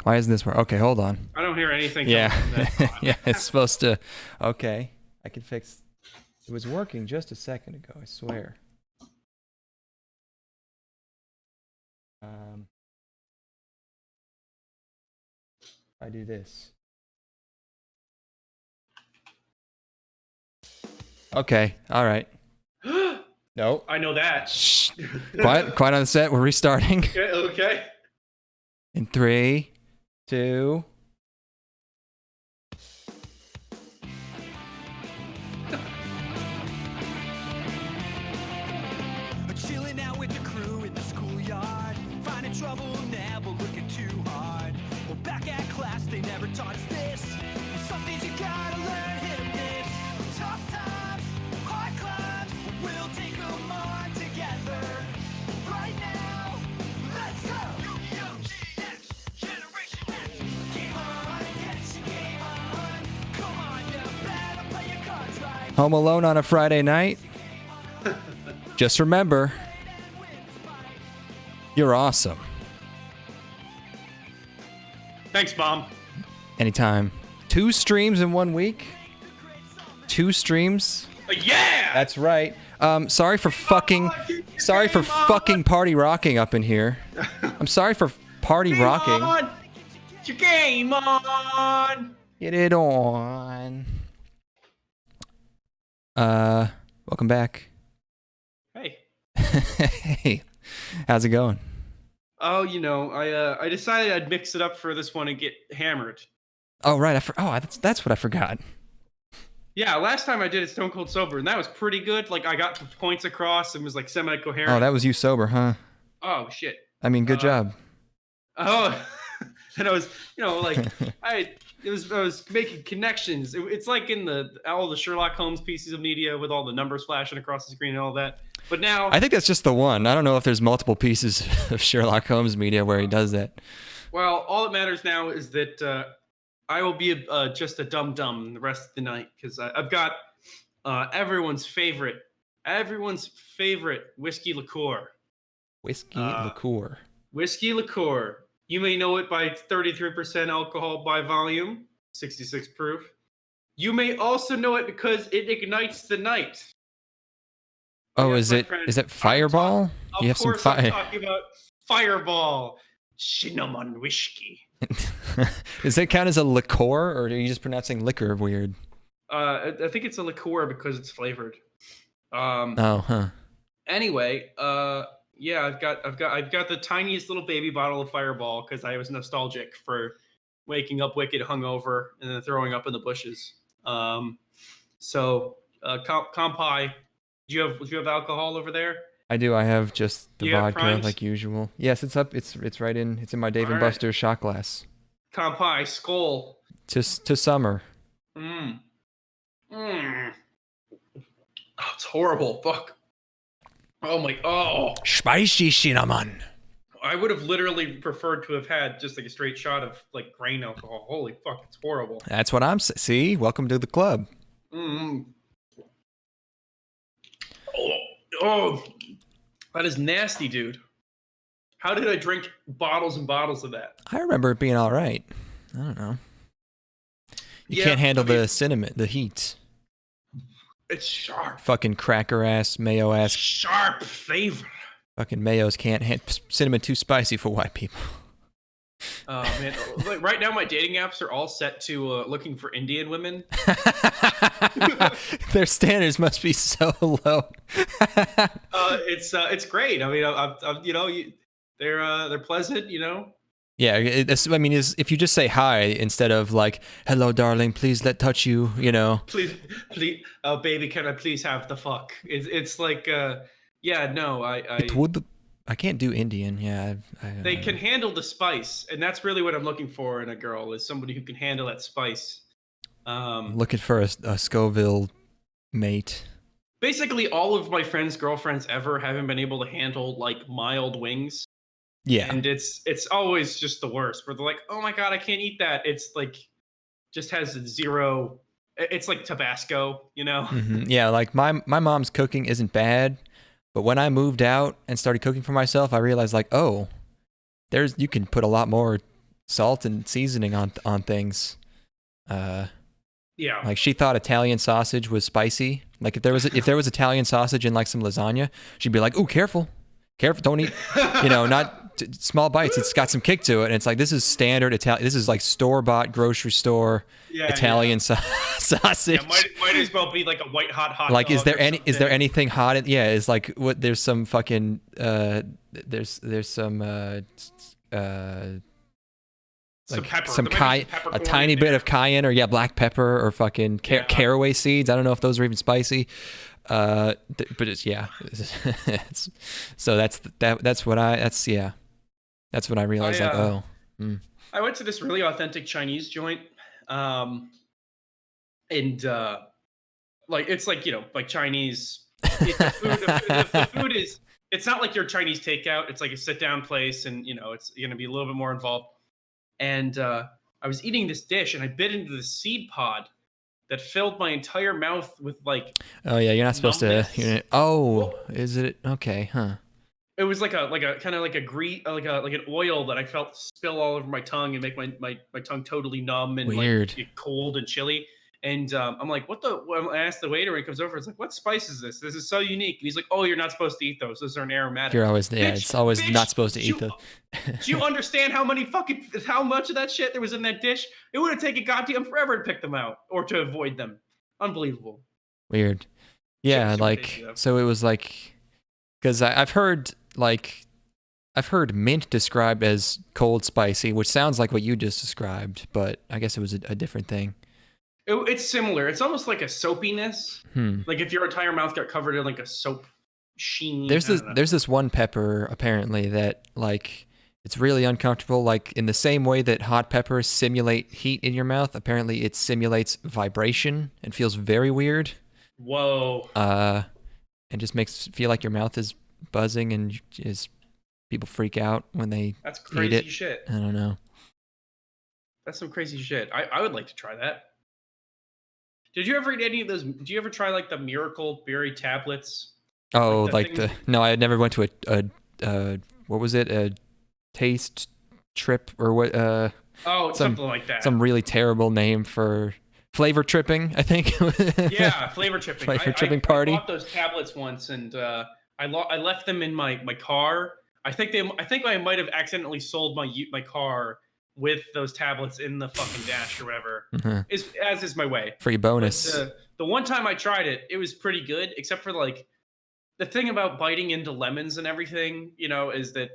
Why isn't this work? Okay, hold on. I don't hear anything. Yeah. Yeah, it's supposed to. Okay. I can fix. It was working just a second ago, I swear. I do this. Okay, all right. No. I know that. Shh. Quiet on the set. We're restarting. Okay. In 3, 2. Chilling out with the crew in the schoolyard, finding trouble, never looking too hard. Well, back at class, they never taught us this. Some things you gotta learn, hit and miss. Tough times, hard climbs, we'll take them on together. Right now, let's go! Yu-Gi-Oh! Next Generation Next! Game on, get your game on. Come on, you better play your cards right. Home Alone on a Friday night. Just remember, you're awesome. Thanks, Mom. Anytime. 2 streams in 1 week. 2 streams. Yeah. That's right. Sorry for fucking party rocking up in here. I'm sorry for party rocking. On. It's your game on. Get it on. Welcome back. Hey. Hey, how's it going? Oh, you know, I decided I'd mix it up for this one and get hammered. Oh, right. That's what I forgot. Yeah, last time I did it Stone Cold Sober, and that was pretty good. Like, I got the points across and was, like, semi-coherent. Oh, that was you sober, huh? Oh, shit. I mean, good job. Oh, and I was, you know, like, I was making connections. It's like in all the Sherlock Holmes pieces of media with all the numbers flashing across the screen and all that. But now... I think that's just the one. I don't know if there's multiple pieces of Sherlock Holmes media where he does that. Well, all that matters now is that I will be just a dum-dum the rest of the night, because I've got everyone's favorite whiskey liqueur. Whiskey liqueur. Whiskey liqueur. You may know it by 33% alcohol by volume, 66 proof. You may also know it because it ignites the night. Oh, is it Fireball? Of course, I'm talking about Fireball cinnamon whiskey. Does that count as a liqueur, or are you just pronouncing liquor weird? I think it's a liqueur because it's flavored. Anyway, yeah, I've got the tiniest little baby bottle of Fireball because I was nostalgic for waking up wicked hungover and then throwing up in the bushes. Kampai, do you have alcohol over there? I do. I have just the vodka like usual. Yes, it's up. It's right in. It's in my Dave and Buster's shot glass. Kampai, skull. To summer. Oh, it's horrible. Fuck. Oh. Spicy cinnamon. I would have literally preferred to have had just like a straight shot of like grain alcohol. Holy fuck, it's horrible. That's what I'm saying. See, welcome to the club. Oh, that is nasty, dude. How did I drink bottles and bottles of that? I remember it being all right. I don't know. You can't handle the cinnamon, the heat. It's sharp. Fucking cracker ass, mayo ass. Sharp flavor. Fucking mayos can't cinnamon too spicy for white people. Oh man, like right now my dating apps are all set to looking for Indian women. Their standards must be so low. It's great. I mean, I've you know, they're pleasant, you know. Yeah, if you just say hi instead of like, hello, darling, please let touch you, you know. Please, oh, baby, can I please have the fuck? It's like, yeah, no, I can't do Indian, yeah. They can handle the spice, and that's really what I'm looking for in a girl, is somebody who can handle that spice. Looking for a Scoville mate. Basically, all of my friends' girlfriends ever haven't been able to handle, like, mild wings. Yeah. And it's always just the worst, where they're like, oh my god, I can't eat that. It's like, just has zero, it's like Tabasco, you know? Mm-hmm. Yeah, like my mom's cooking isn't bad, but when I moved out and started cooking for myself, I realized like, oh, you can put a lot more salt and seasoning on things. Yeah. Like she thought Italian sausage was spicy. Like if there was Italian sausage in like some lasagna, she'd be like, "Ooh, careful, don't eat." Not small bites. It's got some kick to it, and it's like this is standard Italian. This is like store-bought grocery store Italian sausage. Yeah, might as well be like a white hot like dog. is there anything hot in, is like what there's some fucking there's some some like pepper. some a peppercorn tiny bit of cayenne or black pepper or fucking caraway seeds. I don't know if those are even spicy. But it's so that's what I realized. I went to this really authentic Chinese joint, and like it's like like Chinese. The food is. It's not like your Chinese takeout. It's like a sit down place, and it's going to be a little bit more involved. And I was eating this dish, and I bit into the seed pod that filled my entire mouth with like. Oh yeah, you're not supposed to. Is it okay? Huh? It was like a kind of like an oil that I felt spill all over my tongue and make my tongue totally numb and weird, like cold and chilly. And I'm like, I asked the waiter when he comes over. It's like, what spice is this? This is so unique. And he's like, oh, you're not supposed to eat those. Those are an aromatic. You're always it's always not supposed to eat them. Do you understand how much of that shit there was in that dish? It would have taken goddamn forever to pick them out or to avoid them. Unbelievable. Weird. Yeah, like so it was like because I've heard mint described as cold spicy, which sounds like what you just described, but I guess it was a different thing. It's similar. It's almost like a soapiness. Like if your entire mouth got covered in like a soap sheen. There's this one pepper apparently that like it's really uncomfortable. Like in the same way that hot peppers simulate heat in your mouth, apparently it simulates vibration and feels very weird. Whoa. And just makes feel like your mouth is buzzing and people freak out when they That's crazy eat it. Shit. I don't know. That's some crazy shit. I would like to try that. Did you ever eat any of those? Do you ever try like the Miracle Berry tablets? Oh, no, I never went to a what was it? A taste trip or what? Something like that. Some really terrible name for flavor tripping, I think. Yeah, flavor tripping. Flavor tripping party. I bought those tablets once, and I left them in my car. I think I might have accidentally sold my car with those tablets in the fucking dash or whatever. As is my way. Free bonus. The one time I tried it, it was pretty good, except for like the thing about biting into lemons and everything, is that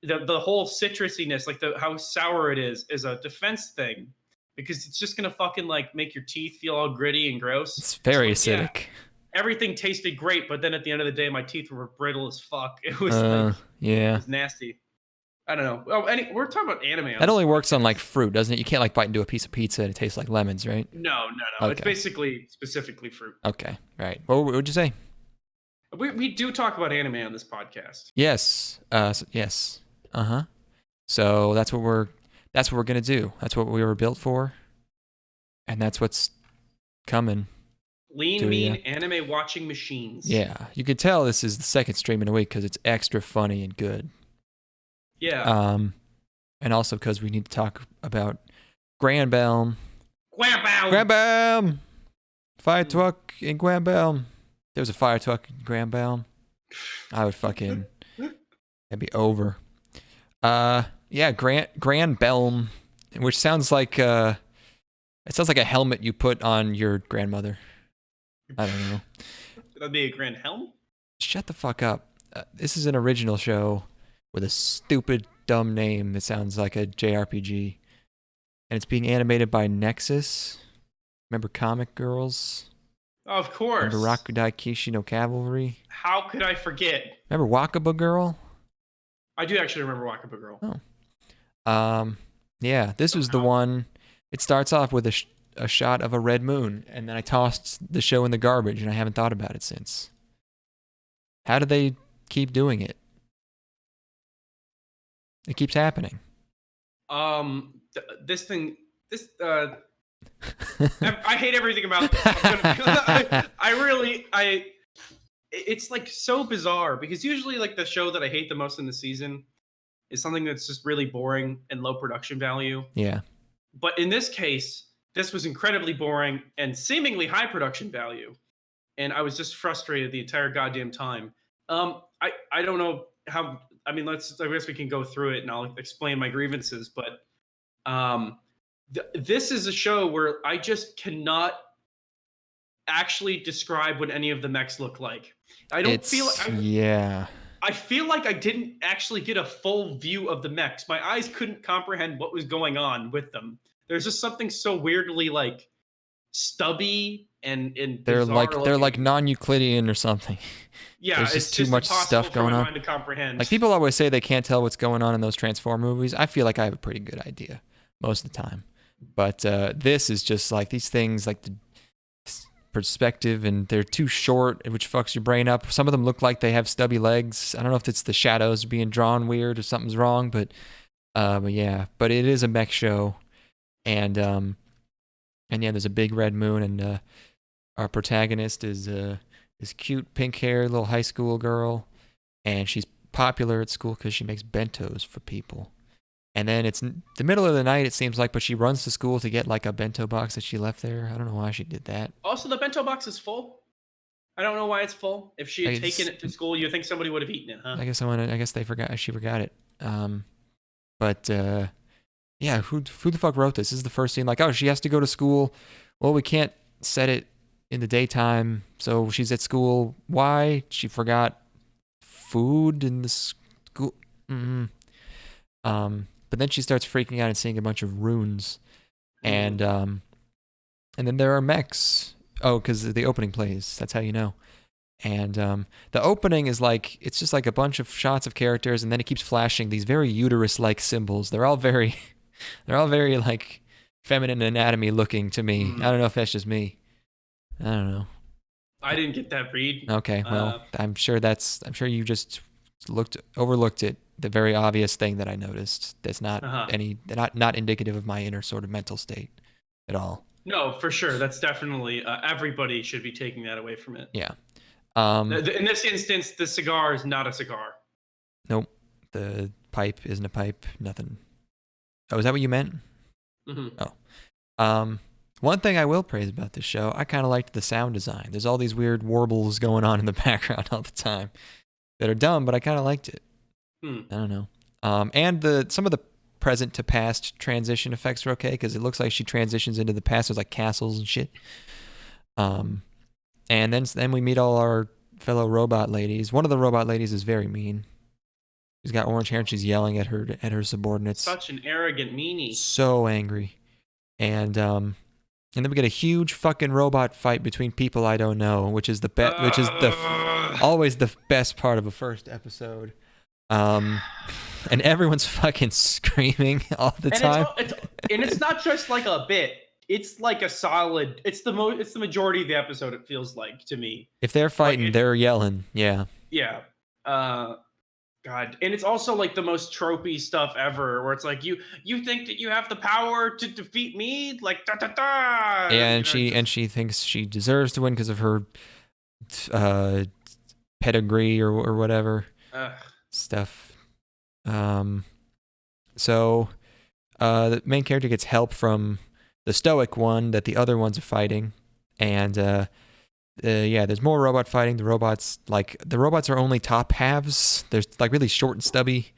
the whole citrusiness, like how sour it is a defense thing, because it's just gonna fucking like make your teeth feel all gritty and gross. It's very acidic. Yeah, everything tasted great, but then at the end of the day, my teeth were brittle as fuck. It was it was nasty. I don't know. Oh, we're talking about anime. That only works on like fruit, doesn't it? You can't like bite into a piece of pizza and it tastes like lemons, right? No. Okay. It's basically specifically fruit. Okay, right. What would you say? We do talk about anime on this podcast. Yes. Yes. So that's what we're gonna do. That's what we were built for, and that's what's coming. Mean anime watching machines. Yeah, you can tell this is the second stream in a week because it's extra funny and good. Yeah. And also because we need to talk about Granbelm. Fire truck in Granbelm. There was a fire truck in Granbelm. I would fucking. That'd be over. Yeah, Granbelm, which sounds like it sounds like a helmet you put on your grandmother. I don't know. That'd be a grand helm? Shut the fuck up. This is an original show with a stupid, dumb name that sounds like a JRPG. And it's being animated by Nexus. Remember Comic Girls? Of course. Remember Rakudai Kishi no Cavalry? How could I forget? Remember Wakaba Girl? I do actually remember Wakaba Girl. Oh. Yeah, this was the one. It starts off with a shot of a red moon, and then I tossed the show in the garbage, and I haven't thought about it since. How do they keep doing it? It keeps happening. I hate everything about this. It's like so bizarre because usually like the show that I hate the most in the season is something that's just really boring and low production value. Yeah. But in this case, this was incredibly boring and seemingly high production value. And I was just frustrated the entire goddamn time. I don't know how. I mean, I guess we can go through it and I'll explain my grievances. But this is a show where I just cannot actually describe what any of the mechs look like. I don't feel. Yeah. I feel like I didn't actually get a full view of the mechs. My eyes couldn't comprehend what was going on with them. There's just something so weirdly like stubby and they're bizarre like non-Euclidean or something. Yeah, there's it's just too much stuff going on. Mind to comprehend. Like people always say they can't tell what's going on in those Transform movies. I feel like I have a pretty good idea most of the time, but this is just like these things like the perspective and they're too short, which fucks your brain up. Some of them look like they have stubby legs. I don't know if it's the shadows being drawn weird or something's wrong, but yeah. But it is a mech show, and yeah, there's a big red moon, and our protagonist is this cute pink hair little high school girl, and she's popular at school because she makes bentos for people. And then it's the middle of the night, it seems like, but she runs to school to get like a bento box that she left there. I don't know why she did that. Also, the bento box is full. I don't know why it's full. If she had taken it to school, you think somebody would have eaten it, huh? I guess they forgot. She forgot it. But yeah, who the fuck wrote this? This is the first scene. Like, oh, she has to go to school. Well, we can't set it in the daytime, so she's at school. Why? She forgot food in the school. But then she starts freaking out and seeing a bunch of runes, and then there are mechs. Oh, because the opening plays. That's how you know. And the opening is like it's just like a bunch of shots of characters, and then it keeps flashing these very uterus-like symbols. They're all very like feminine anatomy looking to me. I don't know if that's just me. I don't know. I didn't get that read. Okay, well, I'm sure you just overlooked it. The very obvious thing that I noticed that's not not indicative of my inner sort of mental state at all. No, for sure. That's definitely everybody should be taking that away from it. Yeah. In this instance, the cigar is not a cigar. Nope. The pipe isn't a pipe. Nothing. Oh, is that what you meant? Mm-hmm. Oh. One thing I will praise about this show, I kind of liked the sound design. There's all these weird warbles going on in the background all the time that are dumb, but I kind of liked it. I don't know. And some of the present to past transition effects are okay because it looks like she transitions into the past. There's like castles and shit. And then we meet all our fellow robot ladies. One of the robot ladies is very mean. She's got orange hair and she's yelling at her subordinates. Such an arrogant meanie. So angry. And then we get a huge fucking robot fight between people I don't know, which is always the best part of a first episode. And everyone's fucking screaming all the time. And it's not just like a bit. It's like a solid. It's the majority of the episode. It feels like to me. If they're fighting, they're yelling. Yeah. Yeah. God, and it's also like the most tropey stuff ever, where it's like you think that you have the power to defeat me, like da da da. Yeah, and she thinks she deserves to win because of her pedigree or whatever stuff. So the main character gets help from the stoic one that the other ones are fighting, and yeah, there's more robot fighting. The robots are only top halves. They're like really short and stubby.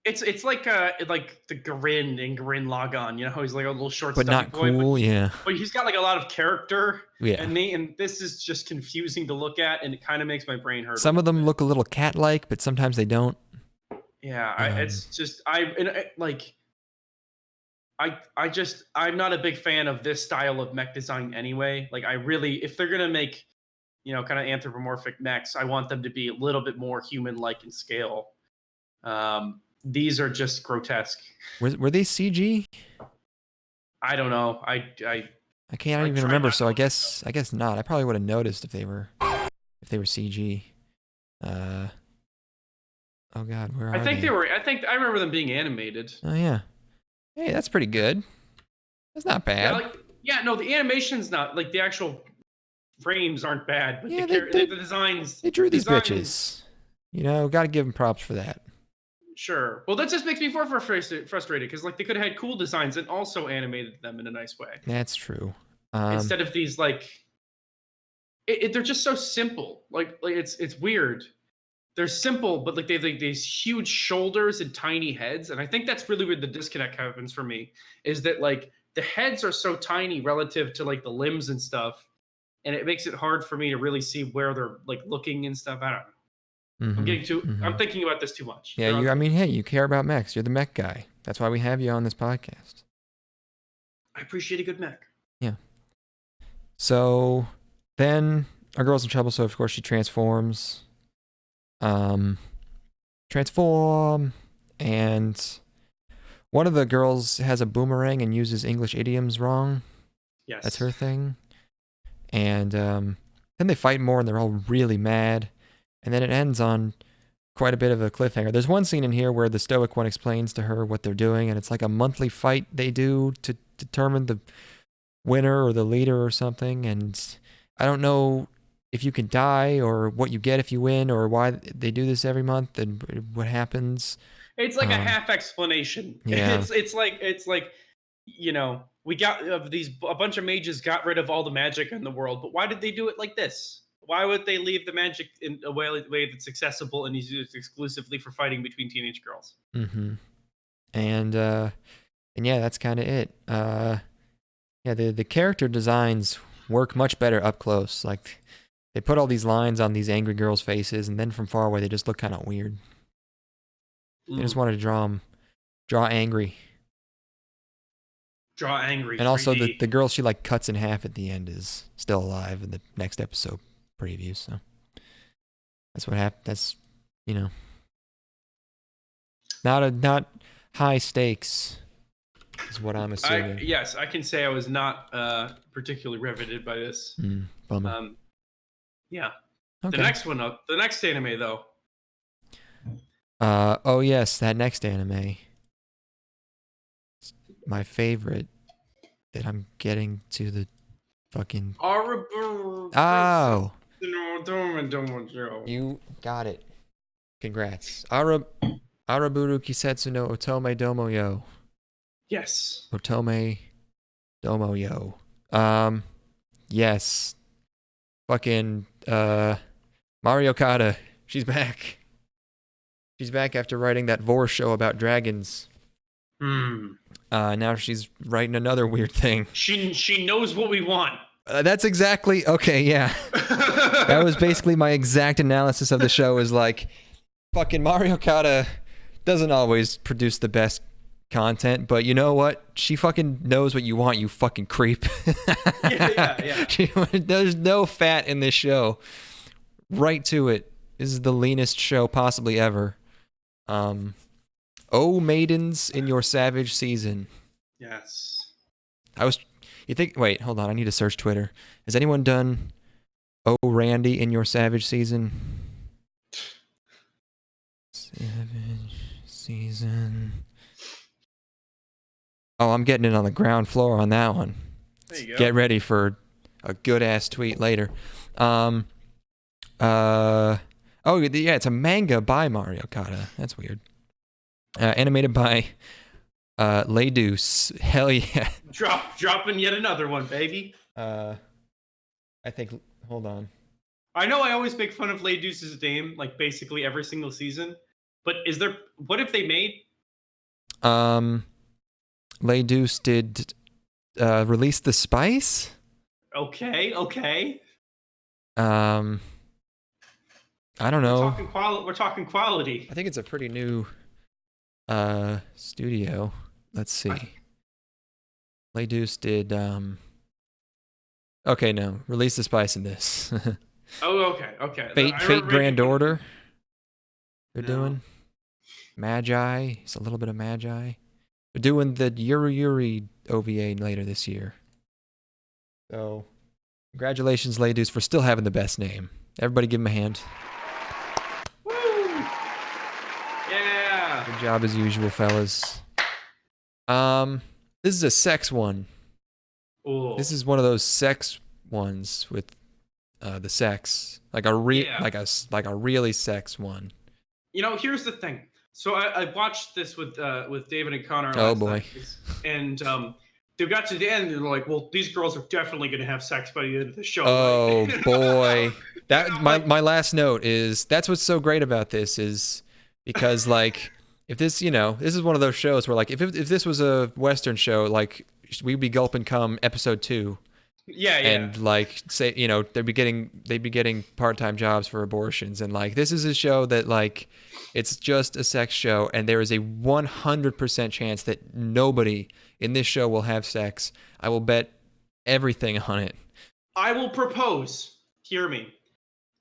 It's like the Grin in Gurren Lagann, you know, he's like a little short, but not boy, cool. Yeah, but he's got like a lot of character. Yeah, and this is just confusing to look at, and it kind of makes my brain hurt. Some of them look a little cat-like, but sometimes they don't. Yeah, I'm not a big fan of this style of mech design anyway. Like if they're gonna make, you know, kind of anthropomorphic mechs, I want them to be a little bit more human-like in scale. These are just grotesque. Were they CG? I don't know. I can't even remember. So I guess not. I probably would have noticed if they were CG. Oh God, where are they? I remember them being animated. Oh yeah. Hey, that's pretty good. That's not bad. No, the animation's not like the actual frames aren't bad, but the designs. They drew these bitches. You know, got to give them props for that. Sure. Well, that just makes me more frustrated because like they could have had cool designs and also animated them in a nice way That's true. instead of these like. They're just so simple. Like it's weird. They're simple, but like they have like these huge shoulders and tiny heads, and I think that's really where the disconnect happens for me. Is that like the heads are so tiny relative to like the limbs and stuff, and it makes it hard for me to really see where they're like looking and stuff. I don't know. I'm getting too. I'm thinking about this too much. Yeah, I mean, hey, you care about mechs. You're the mech guy. That's why we have you on this podcast. I appreciate a good mech. Yeah. So then our girl's in trouble. So of course she transforms. Transform, and one of the girls has a boomerang and uses English idioms wrong. Yes, that's her thing. And then they fight more, and they're all really mad. And then it ends on quite a bit of a cliffhanger. There's one scene in here where the stoic one explains to her what they're doing, and it's like a monthly fight they do to determine the winner or the leader or something. And I don't know if you can die or what you get if you win or why they do this every month and what happens. It's like a half explanation. Yeah. It's like you know, we got a bunch of mages got rid of all the magic in the world, but why did they do it like this? Why would they leave the magic in a way that's accessible and is used exclusively for fighting between teenage girls? And yeah, that's kind of it. Yeah, the character designs work much better up close. Like they put all these lines on these angry girls' faces, and then from far away they just look kind of weird. They just wanted to draw angry. Draw angry. And also 3D. the girl she like cuts in half at the end is still alive in the next episode preview. So that's what happened. That's, you know, not high stakes is what I'm assuming. Yes, I can say I was not particularly riveted by this. Bummer. Yeah. Okay. The next one up. The next anime though. Oh yes, that next anime. My favorite that I'm getting to the fucking Araburu. Oh. You got it. Congrats. Araburu Kisetsu no Otome-domo yo. Yes. Otome-domo yo. Yes. Fucking Mario Kata. She's back. She's back after writing that Vor show about dragons. Now she's writing another weird thing. She knows what we want. That's exactly okay. Yeah, that was basically my exact analysis of the show. Is like, fucking Mario Kata doesn't always produce the best content, but you know what? She fucking knows what you want. You fucking creep. Yeah. There's no fat in this show. Right to it. This is the leanest show possibly ever. Oh, maidens in your savage season. Yes. Wait, hold on. I need to search Twitter. Has anyone done Oh, Randy in your savage season? Savage season. Oh, I'm getting it on the ground floor on that one. There you go. Get ready for a good ass tweet later. Oh yeah, it's a manga by Mario Kata. That's weird. Animated by Leidus. Hell yeah. Dropping yet another one, baby. I think. Hold on. I know I always make fun of Leidus' name, like basically every single season. But what if they made? Leidus did release the spice. Okay. I don't know. We're talking quality. I think it's a pretty new studio. Let's see. Leidus did okay, no. Release the spice in this. Oh, okay. Fate Grand Order. They're doing Magi. It's a little bit of Magi. They're doing the Yuri OVA later this year. So, congratulations, Leidus, for still having the best name. Everybody give him a hand. Woo! Yeah. Good job as usual, fellas. This is a sex one. Ooh. This is one of those sex ones with the sex, like a really sex one. You know, here's the thing. So I watched this with David and Connor Oh, last boy. night, and they got to the end and they're like, "Well, these girls are definitely going to have sex by the end of the show." Oh right? boy, that I'm my like- my last note is that's what's so great about this is because like if this this is one of those shows where like if this was a Western show like we'd be gulping cum episode 2 yeah, and like say they'd be getting part-time jobs for abortions and like this is a show that like it's just a sex show and there is a 100% chance that nobody in this show will have sex. I will bet everything on it. I will propose. Hear me.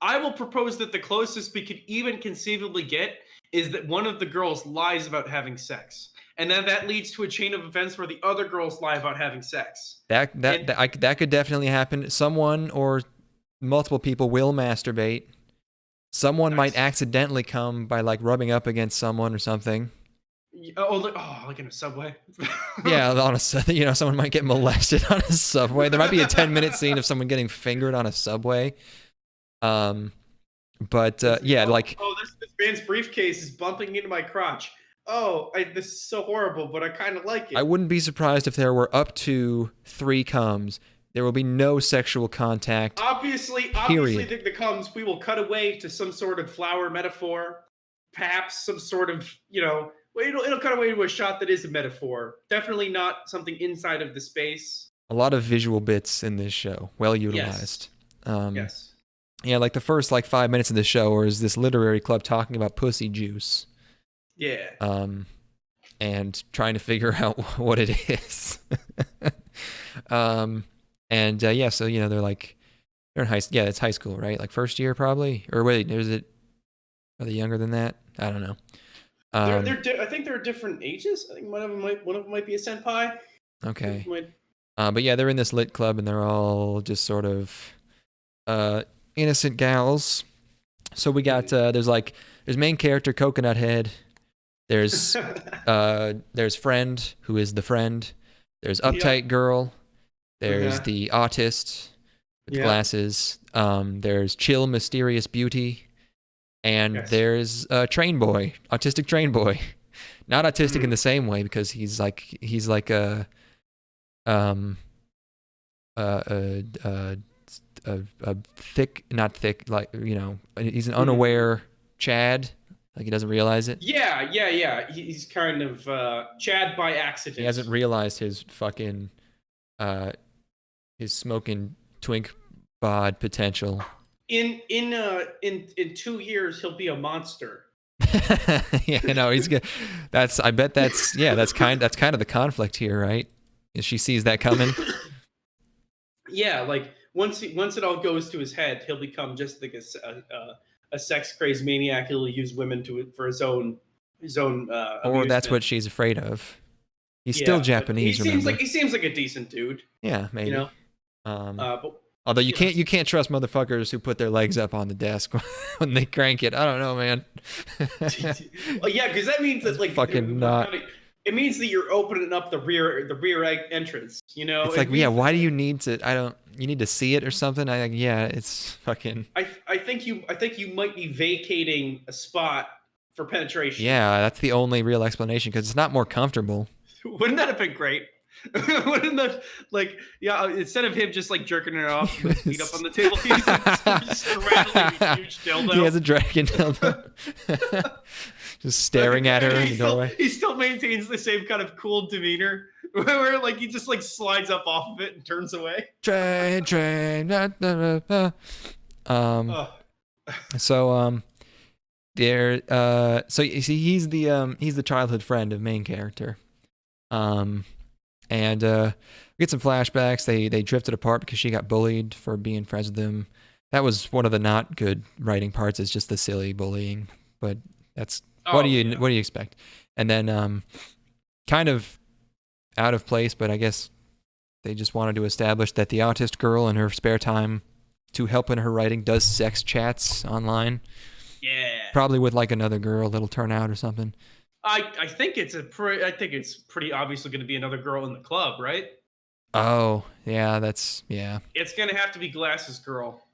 I will propose that the closest we could even conceivably get is that one of the girls lies about having sex, and then that leads to a chain of events where the other girls lie about having sex. That could definitely happen. Someone or multiple people will masturbate. Someone Nice. might accidentally come by like rubbing up against someone or something. Like in a subway. Yeah, on a someone might get molested on a subway. There might be a 10-minute scene of someone getting fingered on a subway. But yeah, like this man's briefcase is bumping into my crotch. This is so horrible, but I kind of like it. I wouldn't be surprised if there were up to 3 comes. There will be no sexual contact. Obviously, the comes, we will cut away to some sort of flower metaphor, perhaps some sort of, it'll cut away to a shot that is a metaphor. Definitely not something inside of the space. A lot of visual bits in this show, well utilized. Yes. Yeah, like the first 5 minutes of the show is this literary club talking about pussy juice. Yeah. And trying to figure out what it is. Yeah, so they're like they're in it's high school, right? Like first year probably, or wait, are they younger than that? I don't know. I think they're different ages. I think one of them might be a senpai. Okay. But yeah, they're in this lit club and they're all just sort of innocent gals. So we got there's main character Coconut Head. There's friend who is the friend. There's uptight girl. There's the autist with glasses. There's chill mysterious beauty. And there's train boy, autistic train boy. Not autistic in the same way because he's like a thick, not thick, he's an unaware Chad. Like he doesn't realize it. Yeah. He's kind of Chad by accident. He hasn't realized his fucking his smoking twink bod potential. In 2 years he'll be a monster. Yeah, no, he's good. That's kind of the conflict here, right? She sees that coming. Yeah, like once it all goes to his head, he'll become just like a sex crazed maniac. He'll use women for his own or that's what she's afraid of. He's still Japanese. He seems like a decent dude. Yeah, maybe. But, although you can't trust motherfuckers who put their legs up on the desk when they crank it. I don't know, man. Yeah, because that means that fucking not. It means that you're opening up the rear entrance. It's like, yeah, why do you need to? You need to see it or something. It's fucking. I think you might be vacating a spot for penetration. Yeah, that's the only real explanation because it's not more comfortable. Wouldn't that have been great? Wouldn't that instead of him just jerking her off with his feet up on the table, he's just straddling a huge dildo. He has a dragon dildo. Just staring at her in the doorway. He still maintains the same kind of cool demeanor where he just slides up off of it and turns away. Train. So so you see he's the childhood friend of main character. And we get some flashbacks. They drifted apart because she got bullied for being friends with him. That was one of the not good writing parts. Is just the silly bullying, but that's what do you expect? And then kind of out of place, but I guess they just wanted to establish that the autist girl in her spare time to help in her writing does sex chats online. Yeah, probably with another girl that'll turn out or something. I think it's pretty obviously going to be another girl in the club, right? Oh, yeah, It's going to have to be Glasses Girl.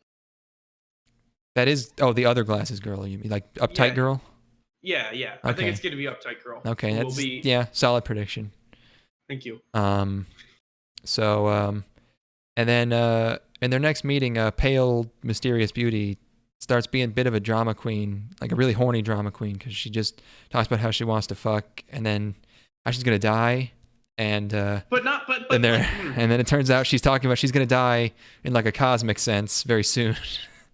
That is the other Glasses Girl. You mean uptight girl? Yeah. I think Okay. it's gonna be Uptight Girl. Okay, Who that's will be. yeah, solid prediction. Thank you. So and then in their next meeting, pale mysterious beauty starts being a bit of a drama queen, like a really horny drama queen, because she just talks about how she wants to fuck, and then how she's gonna die, and But not. But. and there, like, and then it turns out she's talking about she's gonna die in like a cosmic sense very soon,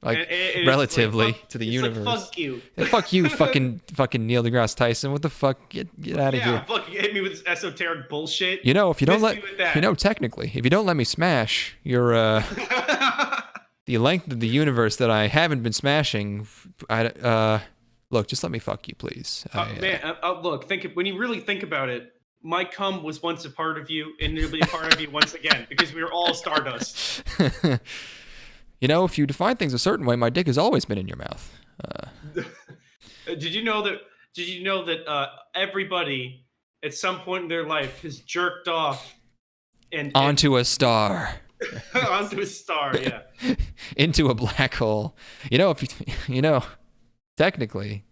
like and it's relatively like, to the it's universe. Like, fuck you. Hey, fuck you, fucking Neil deGrasse Tyson. What the fuck? Get out of here. Yeah, fuck, hit me with this esoteric bullshit. You know, if you don't Miss me with that. technically, if you don't let me smash your the length of the universe that I haven't been smashing, look, just let me fuck you, please. Look, when you really think about it, my cum was once a part of you, and it'll be a part of you once again, because we are all stardust. You know, if you define things a certain way, my dick has always been in your mouth. Did you know that everybody at some point in their life has jerked off and onto a star. onto a star, yeah. Into a black hole. You know, technically,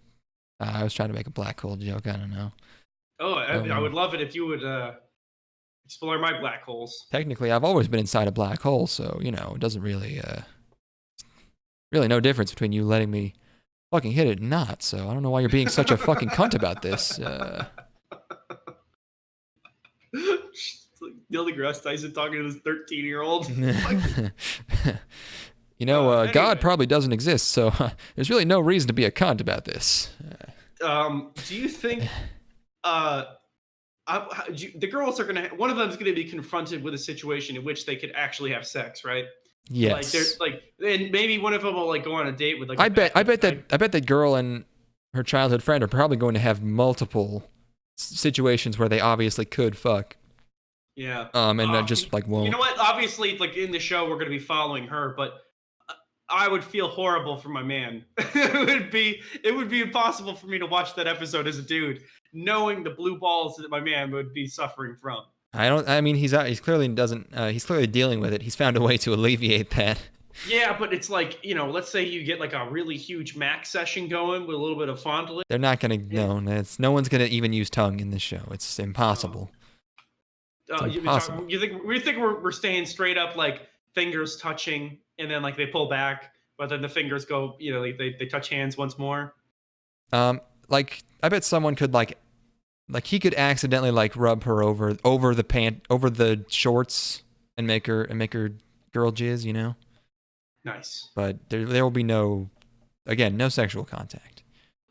I was trying to make a black hole joke. I don't know. Oh, I would love it if you would explore my black holes. Technically, I've always been inside a black hole, so you know, it doesn't really no difference between you letting me fucking hit it and not. So I don't know why you're being such a fucking cunt about this. Neil deGrasse Tyson talking to this 13-year-old. You know, Anyway. God probably doesn't exist, so there's really no reason to be a cunt about this. Do you think the girls are gonna? One of them is gonna be confronted with a situation in which they could actually have sex, right? Yes. Like there's and maybe one of them will like go on a date with like. I bet that girl and her childhood friend are probably going to have multiple situations where they obviously could fuck. Yeah. And just like won't. You know what? Obviously, like in the show, we're gonna be following her, but I would feel horrible for my man. It would be impossible for me to watch that episode as a dude, knowing the blue balls that my man would be suffering from. I mean, he's clearly he's clearly dealing with it. He's found a way to alleviate that. Yeah, but it's like, you know, let's say you get like a really huge Mac session going with a little bit of fondling. They're not gonna no one's gonna even use tongue in this show. It's impossible. You think we're staying straight up like fingers touching and then like they pull back, but then the fingers go, you know, they touch hands once more. Like I bet someone could like he could accidentally like rub her over the shorts and make her girl jizz, you know. Nice. But there will be no sexual contact.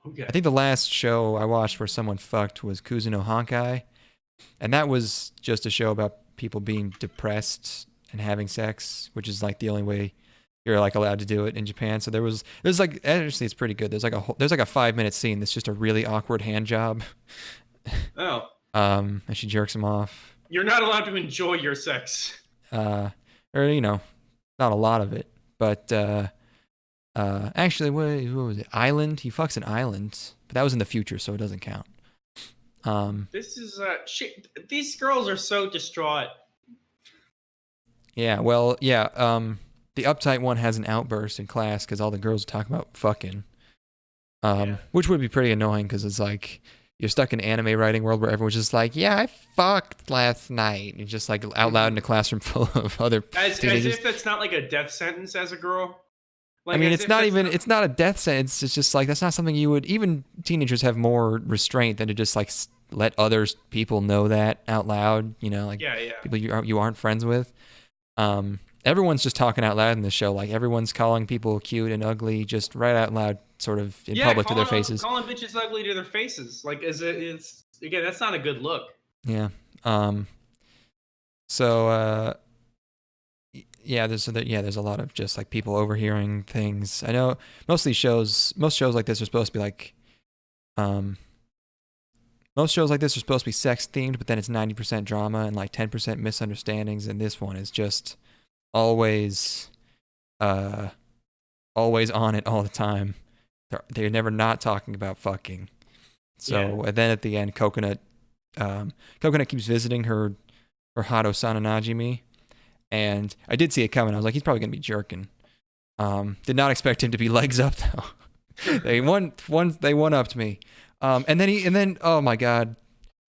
Okay. I think the last show I watched where someone fucked was Kuzuno Honkai, and that was just a show about people being depressed and having sex, which is like the only way you're like allowed to do it in Japan. So there's like, actually it's pretty good. There's like a 5-minute scene that's just a really awkward hand job. Oh. And she jerks him off. You're not allowed to enjoy your sex. Or you know, not a lot of it. But actually, what was it? Island. He fucks an island, but that was in the future, so it doesn't count. This is shit. These girls are so distraught. Yeah. Well, yeah. The uptight one has an outburst in class because all the girls talk about fucking. Which would be pretty annoying because it's like you're stuck in anime writing world where everyone's just like, yeah, I fucked last night. And just like out loud in a classroom full of other as teenagers. if that's not like a death sentence as a girl. Like, I mean, it's not a death sentence. It's just like, that's not something you would, even teenagers have more restraint than to just like let other people know that out loud, you know, like people you aren't friends with. Everyone's just talking out loud in the show. Like everyone's calling people cute and ugly just right out loud, sort of in public to their faces. Calling bitches ugly to their faces. Like it's again, that's not a good look. Yeah. So there's a lot of just like people overhearing things. I know most shows like this are supposed to be like, most shows like this are supposed to be sex themed, but then it's 90% drama and like 10% misunderstandings. And this one is just always on it all the time. They're never not talking about fucking. So and then at the end, Coconut keeps visiting her Hato Sananajimi, and I did see it coming. I was like, he's probably gonna be jerking. Did not expect him to be legs up though. They one upped me. And then oh my god,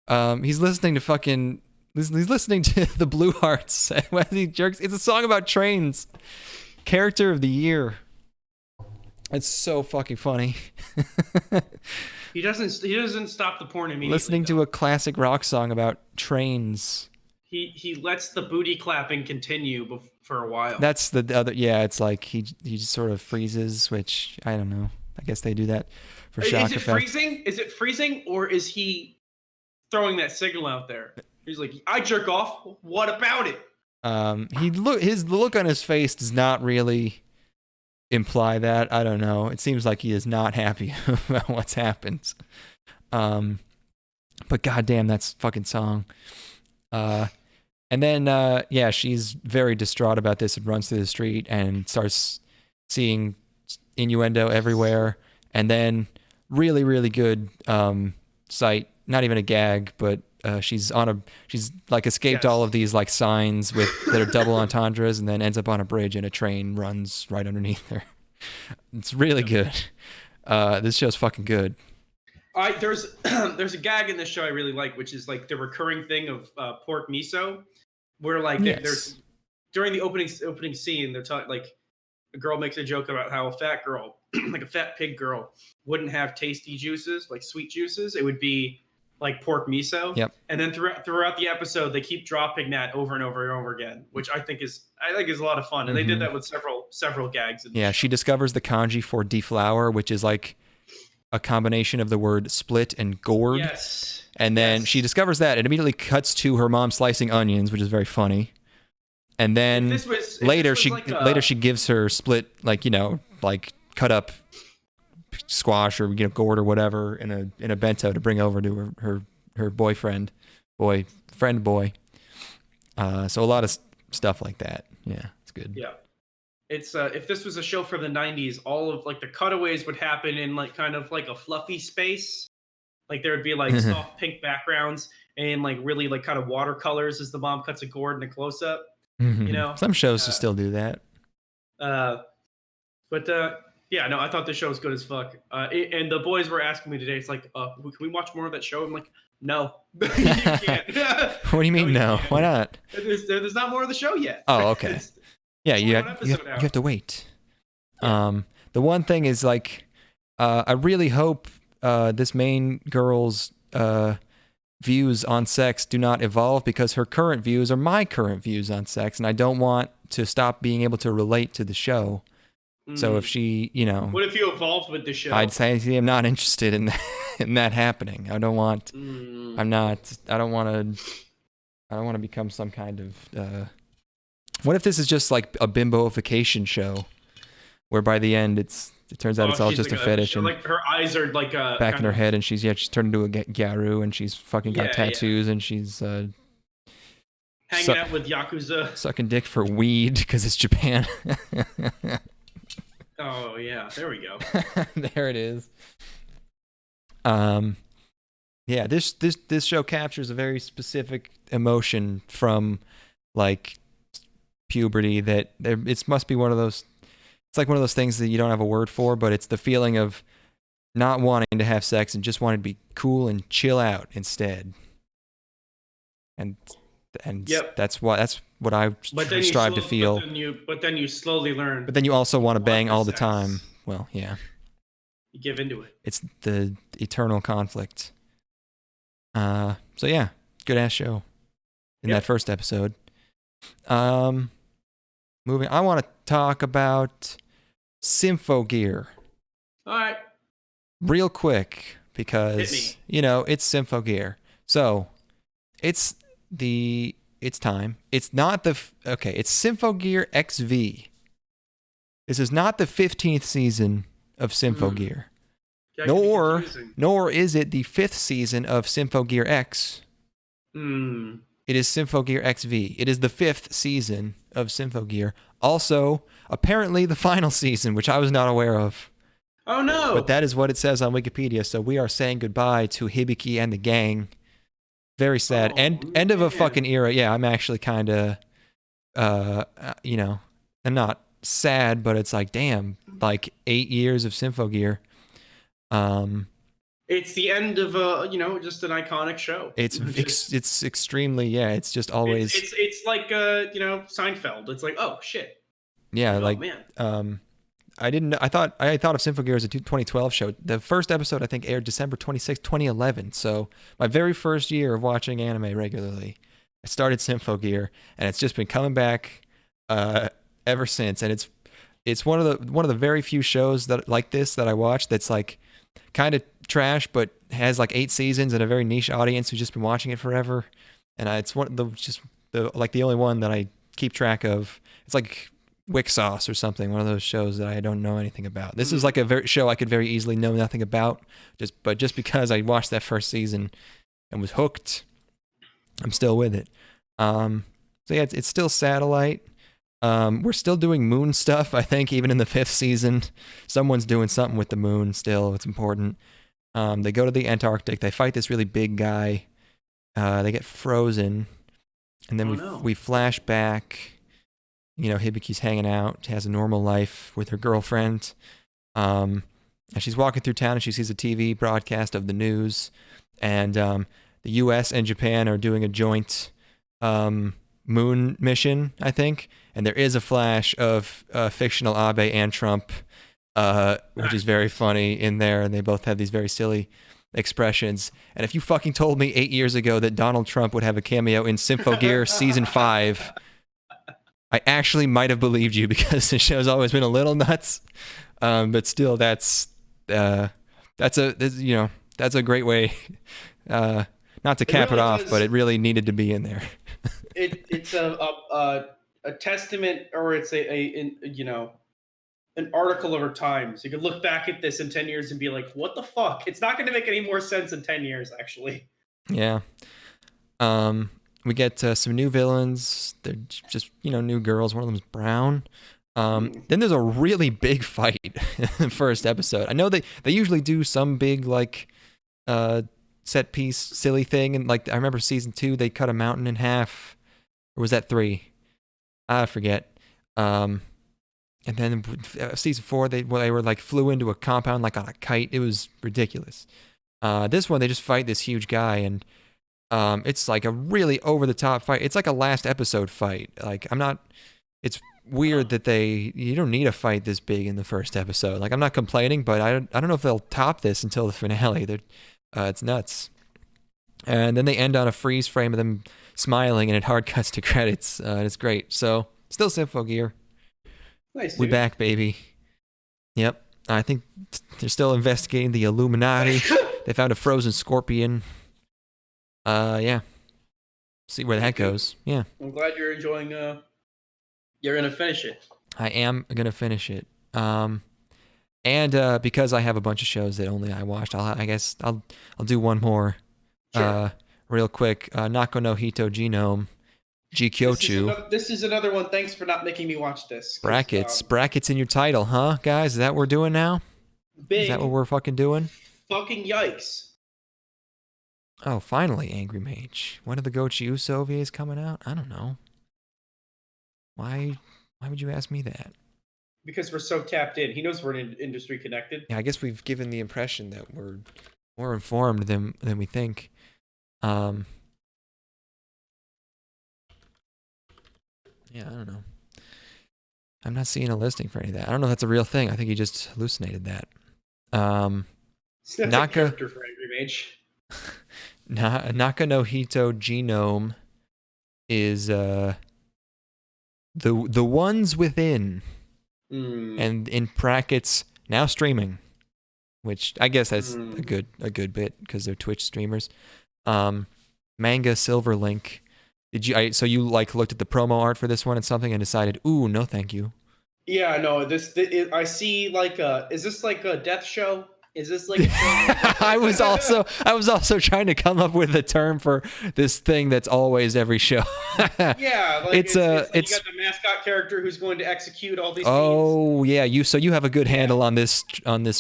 he's listening to he's listening to the Blue Hearts when he jerks. It's a song about trains. Character of the year. It's so fucking funny. He doesn't stop the porn immediately. Listening to a classic rock song about trains. He lets the booty clapping continue for a while. That's the other. Yeah, it's like he just sort of freezes, which I don't know. I guess they do that for shock effect. Freezing? Is it freezing, or is he throwing that signal out there? He's like, I jerk off. What about it? His look on his face does not really imply that. I don't know. It seems like he is not happy about what's happened. But goddamn, that's fucking song. And then yeah, she's very distraught about this and runs through the street and starts seeing innuendo everywhere. And then really, really good sight. Not even a gag, but she's like escaped all of these like signs that are double entendres, and then ends up on a bridge and a train runs right underneath her. It's really good. This show's fucking good. There's a gag in this show I really like, which is like the recurring thing of pork miso, where like there's during the opening scene, they're talking like a girl makes a joke about how a fat girl, like a fat pig girl, wouldn't have tasty juices, like sweet juices. It would be like pork miso. Yep. And then throughout the episode, they keep dropping that over and over and over again, which I think is a lot of fun. And they did that with several gags. She discovers the kanji for deflower, which is like a combination of the word split and gourd. Yes. And then she discovers that and immediately cuts to her mom slicing onions, which is very funny. And then later she gives her split, like, like cut up squash or gourd or whatever in a bento to bring over to her boyfriend. So a lot of stuff like that. Yeah, it's good. Yeah. It's if this was a show from the 90s, all of like the cutaways would happen in like kind of like a fluffy space. Like there would be like soft pink backgrounds and like really like kind of watercolors as the mom cuts a gourd in a close up. Some shows still do that. But yeah, no, I thought the show was good as fuck. And the boys were asking me today, it's like, can we watch more of that show? I'm like, no, you can't. What do you mean no? Why not? There's not more of the show yet. Oh, okay. Yeah, you have to wait. Yeah. The one thing is like, I really hope this main girl's views on sex do not evolve, because her current views are my current views on sex, and I don't want to stop being able to relate to the show. So if she, what if you evolved with the show? I'd say I'm not interested in that happening. I don't want. I don't want to become some kind of. What if this is just like a bimboification show, where by the end it turns out it's all just like a fetish, and like her eyes are like back in her head, and she's turned into a gyaru, and she's fucking got tattoos, and she's hanging out with yakuza, sucking dick for weed because it's Japan. Oh yeah, there we go. There it is. Yeah, this show captures a very specific emotion from like puberty that it must be one of those. It's like one of those things that you don't have a word for, but it's the feeling of not wanting to have sex and just wanting to be cool and chill out instead. And that's what I strive to feel. But then you slowly learn. But then you also want to bang all the time. Well, yeah. You give into it. It's the eternal conflict. So yeah, good ass show in that first episode. Moving, I want to talk about Symphogear. All right. Real quick, because it's Symphogear. So it's time. It's not it's Symphogear XV. This is not the 15th season of Symphogear. Nor is it the 5th season of Symphogear X. It is Symphogear XV. It is the 5th season of Symphogear. Also, apparently the final season, which I was not aware of. Oh no! But that is what it says on Wikipedia. So we are saying goodbye to Hibiki and the gang. Very sad. End of a fucking era. Yeah, I'm actually kind of, I'm not sad, but it's like, damn, like 8 years of Symphogear. It's the end of a just an iconic show. It's extremely it's just always it's like Seinfeld. It's like, oh shit. yeah, oh like man. I didn't know, I thought of Symphogear as a 2012 show. The first episode I think aired December 26, 2011. So my very first year of watching anime regularly, I started Symphogear, and it's just been coming back ever since. And it's one of the very few shows that like this that I watch that's like kind of trash, but has like 8 seasons and a very niche audience who's just been watching it forever. And it's one of the only one that I keep track of. It's like Wick Sauce or something, one of those shows that I don't know anything about. This is like a show I could very easily know nothing about, but just because I watched that first season and was hooked, I'm still with it. So yeah, it's still satellite. We're still doing moon stuff, I think, even in the 5th season. Someone's doing something with the moon still. It's important. They go to the Antarctic. They fight this really big guy. They get frozen. And then we flash back. Hibiki's hanging out, has a normal life with her girlfriend. And she's walking through town and she sees a TV broadcast of the news. And the US and Japan are doing a joint moon mission, I think. And there is a flash of fictional Abe and Trump, which is very funny in there. And they both have these very silly expressions. And if you fucking told me 8 years ago that Donald Trump would have a cameo in Symphogear season 5, I actually might have believed you, because the show's always been a little nuts. But still, that's a great way, not to cap it off, but it really needed to be in there. It's a testament, or it's an article of our times. You could look back at this in 10 years and be like, what the fuck? It's not going to make any more sense in 10 years, actually. Yeah. We get some new villains. They're just, new girls. One of them's brown. Then there's a really big fight in the first episode. I know they usually do some big, like, set piece silly thing. And, like, I remember season 2, they cut a mountain in half. Or was that 3? I forget. And then season 4, they were, like, flew into a compound, like, on a kite. It was ridiculous. This one, they just fight this huge guy, and it's like a really over-the-top fight. It's like a last episode fight. Like, it's weird that you don't need a fight this big in the first episode. Like, I'm not complaining, but I don't know if they'll top this until the finale. It's nuts. And then they end on a freeze frame of them smiling, and it hard cuts to credits. And it's great. So, still Symphogear. Nice, dude. We back, baby. Yep. I think they're still investigating the Illuminati. They found a frozen scorpion. Yeah. See where that goes. Yeah. I'm glad you're enjoying. You're gonna finish it. I am gonna finish it. And because I have a bunch of shows that only I watched, I guess I'll do one more. Sure. Real quick. Naka no Hito Genome. Jikkyouchuu. This is another one. Thanks for not making me watch this. Brackets in your title, huh, guys? Is that what we're doing now? Big. Is that what we're fucking doing? Fucking yikes. Oh, finally, Angry Mage. When are the Jikkyouchuu OVAs coming out? I don't know. Why would you ask me that? Because we're so tapped in. He knows we're industry connected. Yeah, I guess we've given the impression that we're more informed than we think. Yeah, I don't know. I'm not seeing a listing for any of that. I don't know if that's a real thing. I think he just hallucinated that. That's Naka, a character for Angry Mage. Naka no Hito Genome is the ones within, and in brackets now streaming, which I guess that's a good bit because they're Twitch streamers. Manga Silverlink. So you like looked at the promo art for this one and something and decided, ooh, no, thank you. Yeah, no. I see like is this like a death show? Is this like a show? I was also trying to come up with a term for this thing that's always every show. Yeah, like it's you got the mascot character who's going to execute all these things. Yeah, you have a good handle on this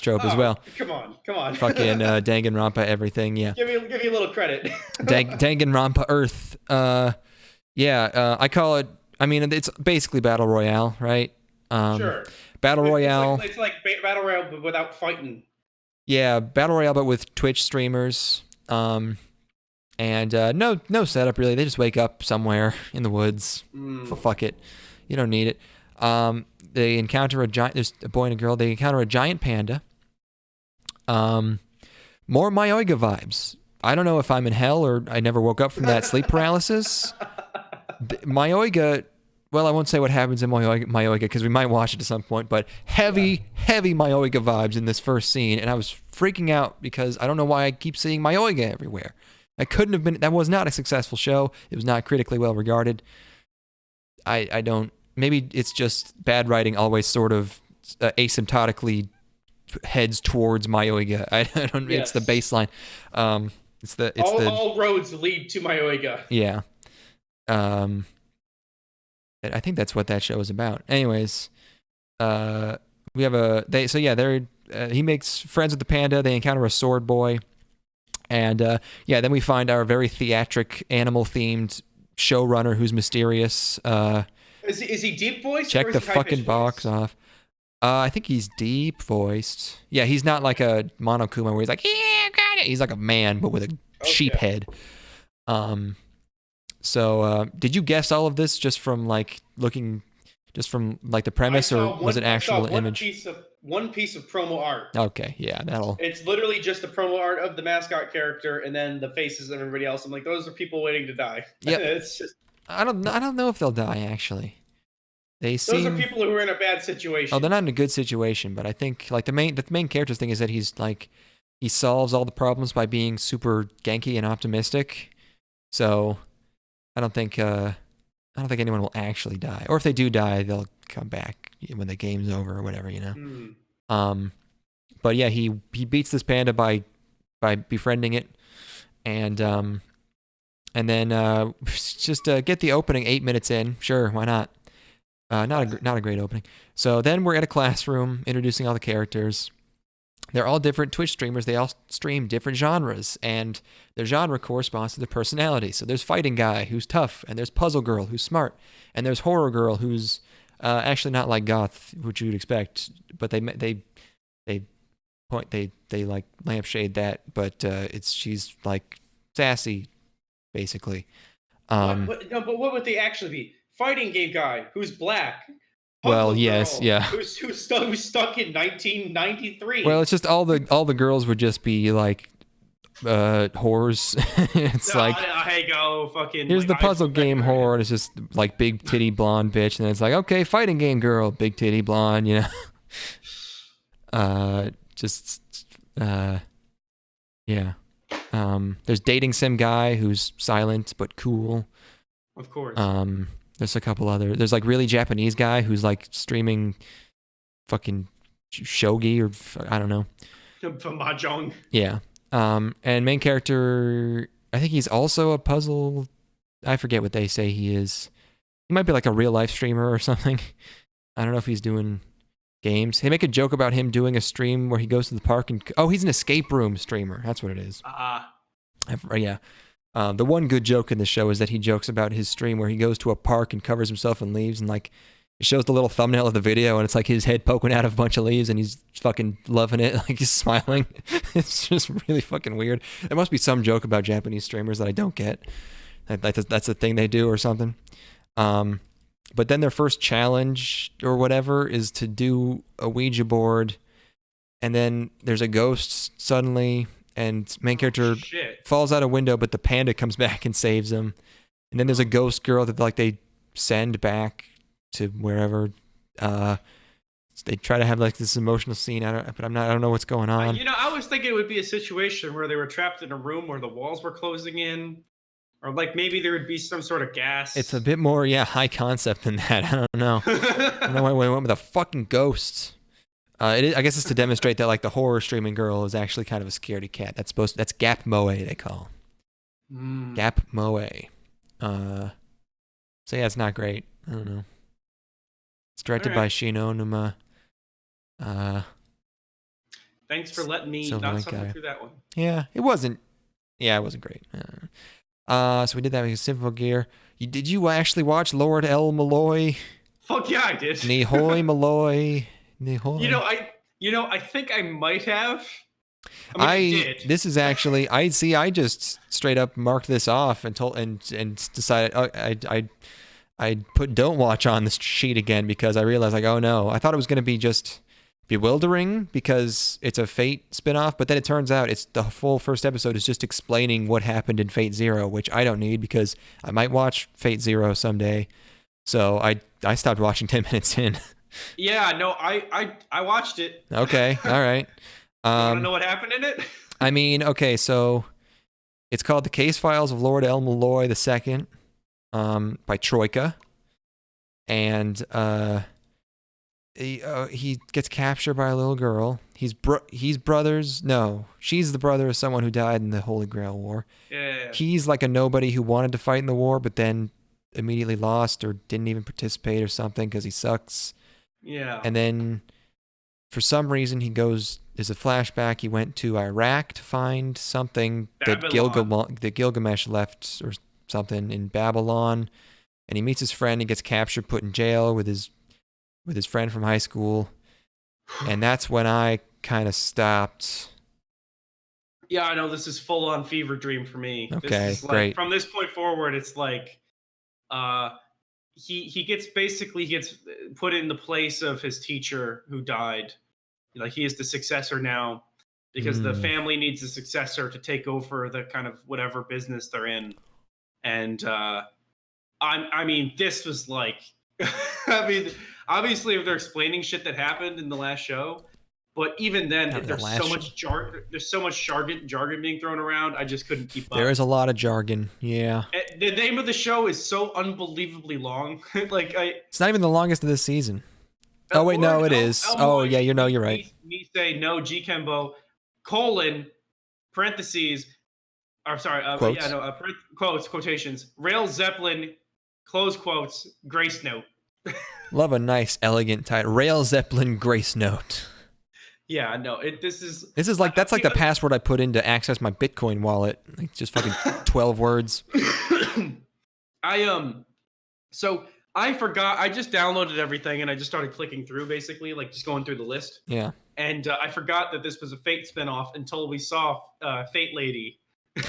trope as well. Come on. Fucking Danganronpa everything, yeah. Give me a little credit. Danganronpa Earth. I call it, I mean, it's basically Battle Royale, right? Sure. Battle Royale. It's like Battle Royale but without fighting. Yeah, battle royale, but with Twitch streamers. And no setup really. They just wake up somewhere in the woods. Fuck it, you don't need it. They encounter a giant. There's a boy and a girl. They encounter a giant panda. More Mayoiga vibes. I don't know if I'm in hell or I never woke up from that sleep paralysis. Mayoiga. Well, I won't say what happens in Mayoiga because we might watch it at some point, but heavy Mayoiga vibes in this first scene, and I was freaking out because I don't know why I keep seeing Mayoiga everywhere. That was not a successful show. It was not critically well regarded. I don't, maybe it's just bad writing always sort of asymptotically heads towards Mayoiga. I don't, It's the baseline. All roads lead to Mayoiga. Yeah. I think that's what that show is about. Anyways, we have he makes friends with the panda. They encounter a sword boy, and then we find our very theatric, animal-themed showrunner who's mysterious. Is he deep voiced? Check the fucking box off. I think he's deep voiced. Yeah, he's not like a Monokuma where he's like, yeah, got it. He's like a man, but with a sheep head. So, did you guess all of this just from like looking, just from like the premise, or was it actual image? One piece of promo art. Okay, yeah, that'll. It's literally just the promo art of the mascot character, and then the faces of everybody else. I'm like, those are people waiting to die. Yeah, it's just. I don't know if they'll die actually. Those are people who are in a bad situation. Oh, they're not in a good situation, but I think like the main character's thing is that he's like, he solves all the problems by being super genki and optimistic. So. I don't think anyone will actually die, or if they do die, they'll come back when the game's over or whatever, you know. But yeah, he beats this panda by befriending it, and then just get the opening 8 minutes in. Sure, why not? Not a great opening. So then we're at a classroom introducing all the characters. They're all different Twitch streamers. They all stream different genres, and their genre corresponds to their personality. So there's fighting guy who's tough, and there's puzzle girl who's smart, and there's horror girl who's actually not like goth, which you'd expect, but they like lampshade that, but she's like sassy, basically. But what would they actually be? Fighting game guy who's black. Well, yes, yeah. Who's stuck in 1993? Well, it's just all the girls would just be like whores. It's like, hey, go fucking. Here's the puzzle game whore. And it's just like big titty blonde bitch, and then it's like, okay, fighting game girl, big titty blonde, you know. Yeah. There's dating sim guy who's silent but cool. Of course. There's a couple other. There's like really Japanese guy who's like streaming fucking shogi or I don't know. Mahjong. Yeah. And main character, I think he's also a puzzle. I forget what they say he is. He might be like a real life streamer or something. I don't know if he's doing games. They make a joke about him doing a stream where he goes to the park and he's an escape room streamer. That's what it is. Yeah. The one good joke in the show is that he jokes about his stream where he goes to a park and covers himself in leaves, and like it shows the little thumbnail of the video, and it's like his head poking out of a bunch of leaves, and he's fucking loving it, like he's smiling. It's just really fucking weird. There must be some joke about Japanese streamers that I don't get. That's a thing they do or something. But then their first challenge or whatever is to do a Ouija board, and then there's a ghost suddenly. And main character falls out a window, but the panda comes back and saves him. And then there's a ghost girl that like they send back to wherever. They try to have like this emotional scene. I don't know what's going on. I was thinking it would be a situation where they were trapped in a room where the walls were closing in, or like maybe there would be some sort of gas. It's a bit more high concept than that. I don't know. I don't know why we went with a fucking ghost. I guess it's to demonstrate that like the horror streaming girl is actually kind of a scaredy cat. That's Gap Moe they call. Gap Moe. So yeah, it's not great. I don't know. It's directed by Shinonuma. Thanks for letting me not suffer through that one. Yeah, it wasn't great. So we did that with Symphogear. Did you actually watch Lord El-Melloi? Fuck yeah, I did. Nihoi Melloi. I think I might have. I did. This is actually I just straight up marked this off and decided I put don't watch on this sheet again because I realized like, oh no, I thought it was going to be just bewildering because it's a Fate spinoff, but then it turns out it's the full first episode is just explaining what happened in Fate Zero, which I don't need because I might watch Fate Zero someday. So I stopped watching 10 minutes in. Yeah, no, I watched it. Okay, all right. You want to know what happened in it? I mean, okay, so it's called The Case Files of Lord El-Melloi II, by Troika, and he gets captured by a little girl. He's brothers. No, she's the brother of someone who died in the Holy Grail War. Yeah. He's like a nobody who wanted to fight in the war, but then immediately lost or didn't even participate or something because he sucks. Yeah. And then for some reason there's a flashback. He went to Iraq to find something that Gilgamesh left or something in Babylon, and he meets his friend. He gets captured, put in jail with his friend from high school, and that's when I kind of stopped. Yeah, I know this is full on fever dream for me. Okay, this is like, great. From this point forward, it's like, he gets put in the place of his teacher who died. Like he is the successor now because the family needs a successor to take over the kind of whatever business they're in. And I mean, this was like, I mean, obviously if they're explaining shit that happened in the last show, but even then, there's so much jargon being thrown around. I just couldn't keep up. There is a lot of jargon, yeah. The name of the show is so unbelievably long. It's not even the longest of this season. Oh wait, no, it is. Oh yeah, you're right. Say no Jikenbo, parentheses. I'm sorry. Quotes. Quotations. Rail Zeppelin, close quotes. Grace note. Love a nice, elegant title. Rail Zeppelin Grace Note. Yeah, no. This is like that's like the password I put in to access my Bitcoin wallet. Like just fucking 12 words. So I forgot. I just downloaded everything and I just started clicking through, basically, like just going through the list. Yeah. And I forgot that this was a Fate spinoff until we saw Fate Lady.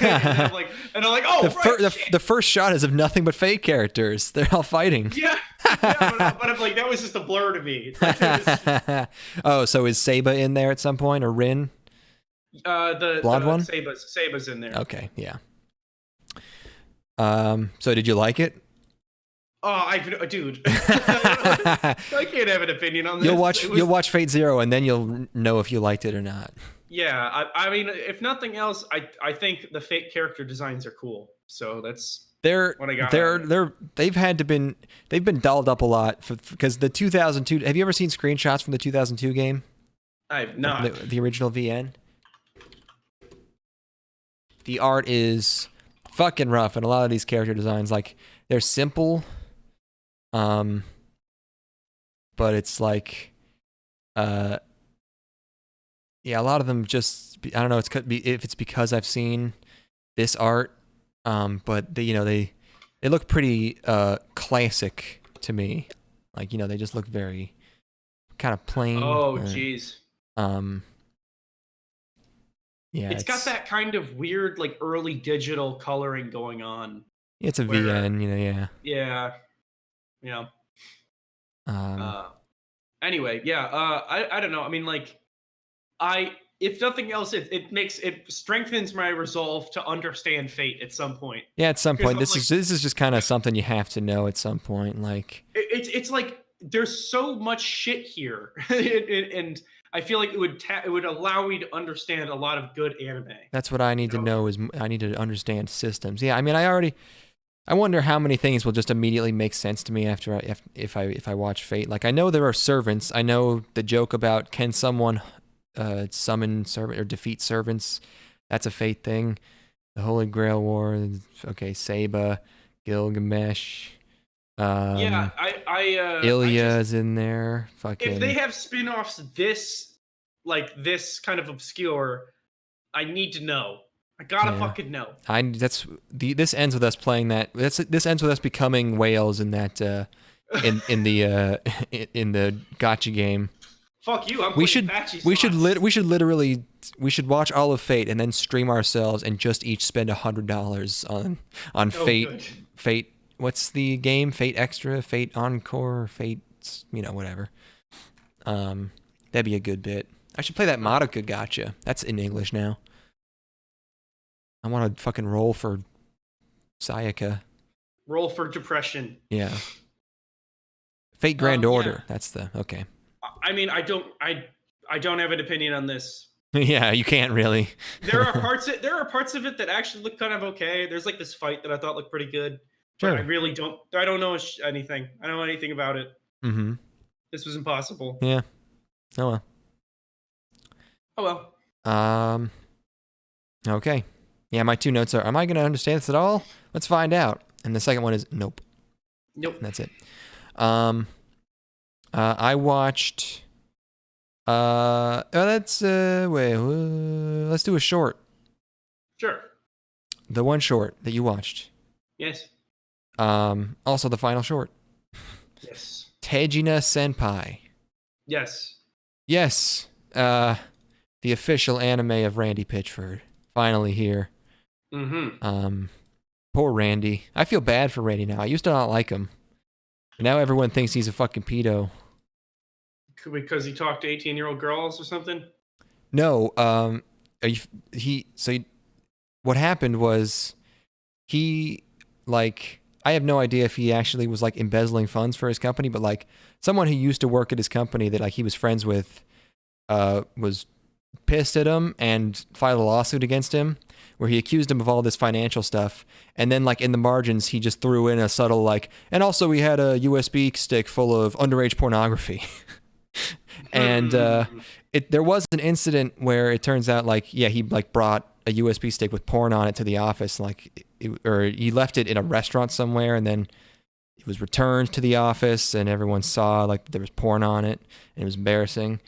and I'm like, oh, the first shot is of nothing but Fate characters. They're all fighting. Yeah, but I'm like, that was just a blur to me. Like, oh, so is Saba in there at some point, or Rin? The blonde one. Saba's in there. Okay, yeah. So did you like it? Oh, dude, I can't have an opinion on this. You'll watch Fate Zero, and then you'll know if you liked it or not. Yeah, I mean, if nothing else, I think the Fate character designs are cool. So that's what I got. They've been dolled up a lot because the 2002. Have you ever seen screenshots from the 2002 game? I've not. The original VN. The art is fucking rough, and a lot of these character designs, like, they're simple, but it's like, yeah, a lot of them just, I don't know, if it's because I've seen this art, but they look pretty classic to me. Like, they just look very kind of plain. Oh, jeez. Yeah, it's got that kind of weird, like, early digital coloring going on. It's a VN, yeah. Yeah. Anyway, yeah. I don't know. I mean, like, if nothing else, it strengthens my resolve to understand Fate at some point. Yeah, at some point. This is just kind of something you have to know at some point. Like, it's like there's so much shit here, and I feel like it would allow me to understand a lot of good anime. That's what I need to know is I need to understand systems. Yeah, I mean, I wonder how many things will just immediately make sense to me after if I watch Fate. Like, I know there are servants. I know the joke about can someone summon servant or defeat servants. That's a Fate thing. The Holy Grail War. Okay, Saba, Gilgamesh. Yeah, Ilya's in there. Fucking. If they have spin-offs this kind of obscure, I need to know. I gotta fucking know. This ends with us playing that. This ends with us becoming whales in that in the gotcha game. Fuck you. I'm We putting should patchy we should slots. we should watch all of Fate and then stream ourselves and just each spend $100 on Fate. Good. Fate. What's the game? Fate Extra, Fate Encore, Fate. Whatever. That'd be a good bit. I should play that Madoka Gotcha. That's in English now. I want to fucking roll for Sayaka. Roll for depression. Yeah. Fate Grand Yeah. Order. That's the okay. I mean, I don't have an opinion on this. Yeah, you can't really. There are parts of it that actually look kind of okay. There's like this fight that I thought looked pretty good. But Sure. I really don't. I don't know anything. I don't know anything about it. Mm-hmm. This was impossible. Yeah. Oh well. Oh well. Okay. Yeah, my two notes are: am I going to understand this at all? Let's find out. And the second one is nope. Nope. And that's it. I watched. Let's let's do a short. Sure. The one short that you watched. Yes. Also the final short. Yes. Tejina Senpai. Yes. Yes. The official anime of Randy Pitchford. Finally here. Mm-hmm. Poor Randy. I feel bad for Randy now. I used to not like him. But now everyone thinks he's a fucking pedo. Because he talked to 18-year-old girls or something? No, what happened was I have no idea if he actually was like embezzling funds for his company, but like someone who used to work at his company that like he was friends with was pissed at him and filed a lawsuit against him where he accused him of all this financial stuff. And then like in the margins, he just threw in a subtle like, and also we had a USB stick full of underage pornography. And there was an incident where it turns out like, yeah, he like brought a USB stick with porn on it to the office, or he left it in a restaurant somewhere, and then it was returned to the office, and everyone saw like there was porn on it, and it was embarrassing.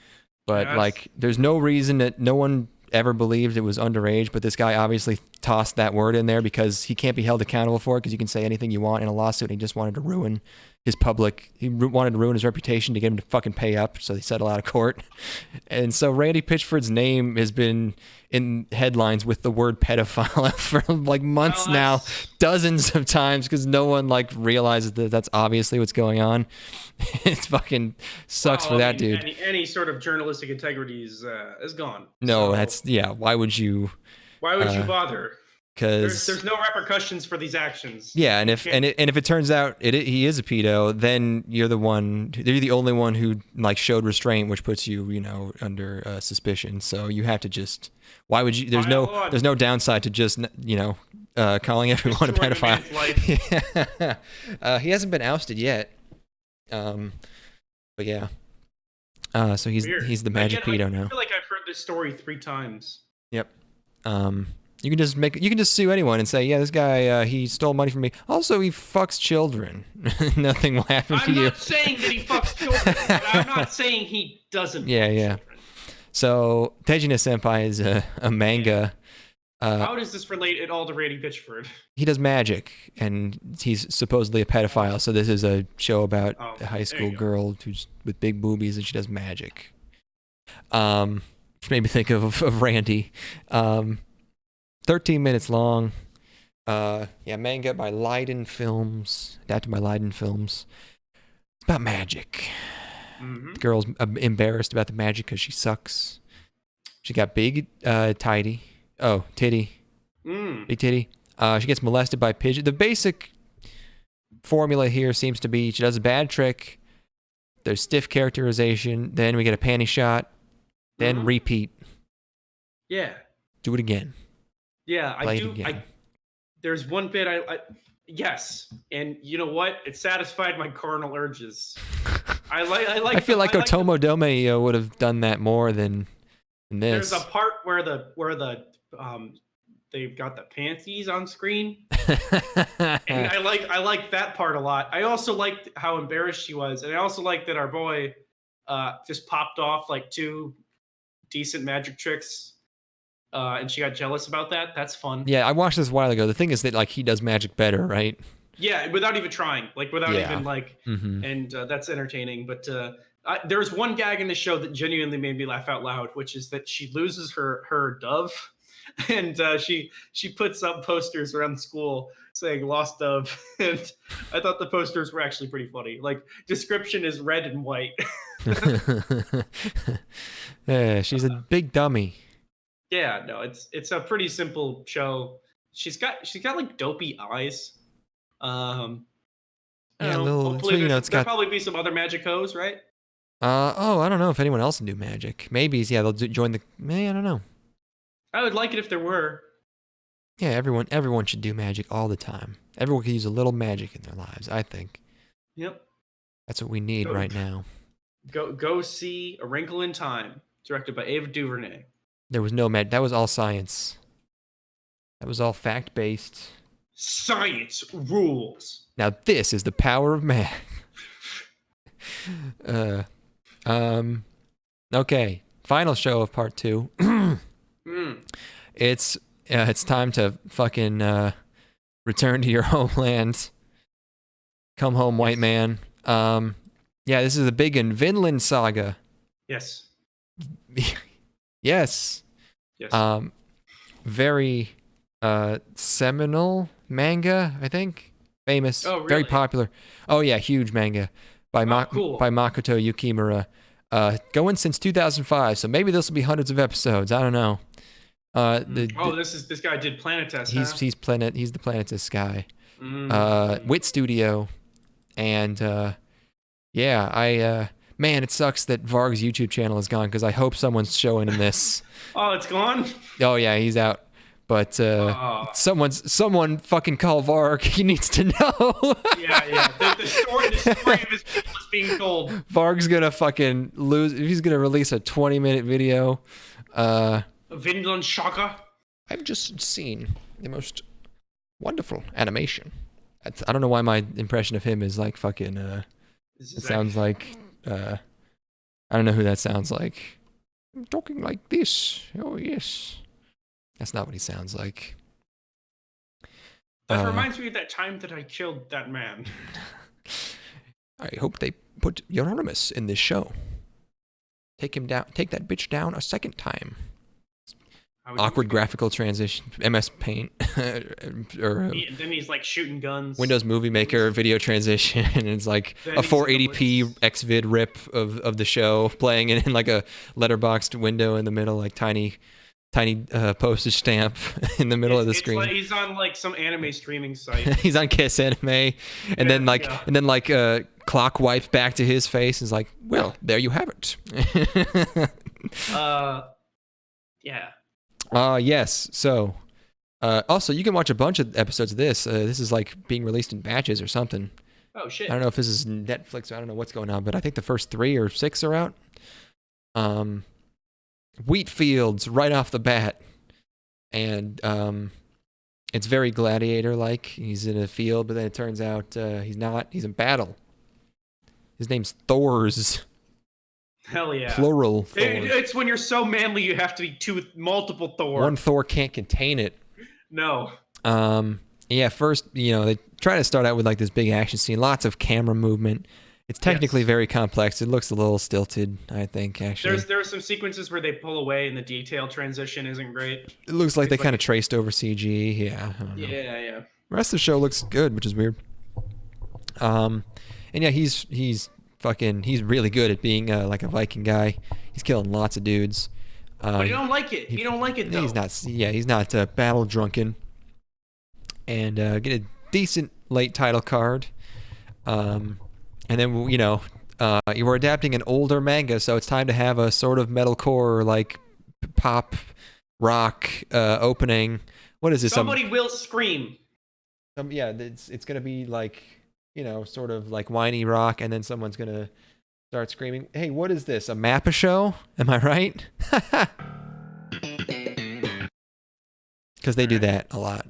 But Yes. like, there's no reason that no one ever believed it was underage, but this guy obviously tossed that word in there because he can't be held accountable for it because you can say anything you want in a lawsuit. And he just wanted to ruin wanted to ruin his reputation to get him to fucking pay up, so they settle out of court. And so Randy Pitchford's name has been in headlines with the word pedophile for like months now, dozens of times, because no one like realizes that that's obviously what's going on. It fucking sucks for that dude. Any sort of journalistic integrity is gone. No, So, why would you? Why would you bother? Because There's no repercussions for these actions. yeah, and if it turns out he is a pedo, then you're the only one who like showed restraint, which puts you under suspicion. So you have to just, why would you? There's no downside to just calling everyone a pedophile. Yeah. He hasn't been ousted yet. But yeah. So he's the magic pedo now. I feel like I've heard this story 3 times. Yep. You can just sue anyone and say, yeah, this guy he stole money from me. Also, he fucks children. Nothing will happen to you. I'm not saying that he fucks children. But I'm not saying he doesn't. Yeah, fuck yeah. Children. So Tejina Senpai is a manga. How does this relate at all to Randy Pitchford? He does magic, and he's supposedly a pedophile. So this is a show about a high school girl who's with big boobies, and she does magic. Which made me think of Randy. 13 minutes long. Manga by Leiden Films, adapted by Leiden Films. It's about magic. Mm-hmm. The girl's embarrassed about the magic because she sucks. She got big titty. Oh, titty. Big titty. She gets molested by pigeon. The basic formula here seems to be she does a bad trick. There's stiff characterization. Then we get a panty shot. Then repeat. Yeah. Do it again. Yeah, Play I it do. again. There's one bit yes, and you know what? It satisfied my carnal urges. I feel like Otome-domo would have done that more than this. There's a part where they've got the panties on screen, and I like that part a lot. I also liked how embarrassed she was, and I also liked that our boy just popped off like 2 decent magic tricks. And she got jealous about that. That's fun. Yeah, I watched this a while ago. The thing is that like he does magic better, right? Yeah, without even trying, without even Mm-hmm. and that's entertaining. But There's one gag in the show that genuinely made me laugh out loud, which is that she loses her dove, and she puts up posters around the school saying "lost dove," and I thought the posters were actually pretty funny. Like description is red and white. Yeah, she's a big dummy. Yeah, no, it's a pretty simple show. She's got like dopey eyes. I Yeah, don't know. little. Hopefully, So, it's there'll got. probably be some other magic hose, right? Oh, I don't know if anyone else can do magic. Maybe, yeah, they'll join the. I don't know. I would like it if there were. Yeah, everyone should do magic all the time. Everyone could use a little magic in their lives, I think. Yep. That's what we need right now. Go see A Wrinkle in Time, directed by Ava DuVernay. There was no that was all science. That was all fact-based. Science rules. Now this is the power of math. Okay, final show of part 2. It's time to fucking return to your homeland. Come home, white man. Yeah, this is a big one. Vinland Saga. Yes. Yes. Yes. Very seminal manga, I think. Famous. Oh, really? Very popular. Oh yeah, huge manga by Cool. by Makoto Yukimura. Going since 2005, so maybe this will be hundreds of episodes. I don't know. This guy did Planetest. He's the Planetist guy. Mm. Wit Studio, and yeah, man, it sucks that Varg's YouTube channel is gone because I hope someone's showing him this. Oh, it's gone? Oh yeah, he's out. But someone fucking call Varg. He needs to know. Yeah. The story of his people is being told. Varg's gonna fucking lose. He's gonna release a 20-minute video. Vinland Saga. I've just seen the most wonderful animation. I don't know why my impression of him is like fucking. It sounds like. I don't know who that sounds like. I'm talking like this. Oh yes. That's not what he sounds like. That reminds me of that time that I killed that man. I hope they put Euronymous in this show. Take him down. Take that bitch down a second time. Awkward graphical transition. MS Paint. Or then he's like shooting guns. Windows Movie Maker video transition. And it's like a 480p Xvid rip of the show playing in like a letterboxed window in the middle, like tiny postage stamp in the middle of the screen. Like he's on like some anime streaming site. He's on Kiss Anime, and then clock wipe back to his face. And is like, well, there you have it. Yeah. Yes. So, also you can watch a bunch of episodes of this. This is like being released in batches or something. Oh shit. I don't know if this is Netflix. I don't know what's going on, but I think the first 3 or 6 are out. Wheat fields right off the bat, and it's very gladiator-like. He's in a field, but then it turns out he's not. He's in battle. His name's Thors. Hell yeah. Plural. Thor. It's when you're so manly you have to be two with multiple Thor. One Thor can't contain it. No. Yeah. First, they try to start out with like this big action scene, lots of camera movement. It's technically very complex. It looks a little stilted, I think, actually. There are some sequences where they pull away and the detail transition isn't great. It looks like they kind of traced over CG. Yeah. I don't know. Yeah. The rest of the show looks good, which is weird. And yeah, he's really good at being like a Viking guy. He's killing lots of dudes. But you don't like it. You don't like it though. He's not battle drunken. And get a decent late title card. And then, you were adapting an older manga, so it's time to have a sort of metalcore, like, pop, rock opening. What is this? Somebody will scream. It's going to be like, sort of like whiny rock, and then someone's going to start screaming. Hey, what is this? A Mappa show? Am I right? Because they do that a lot.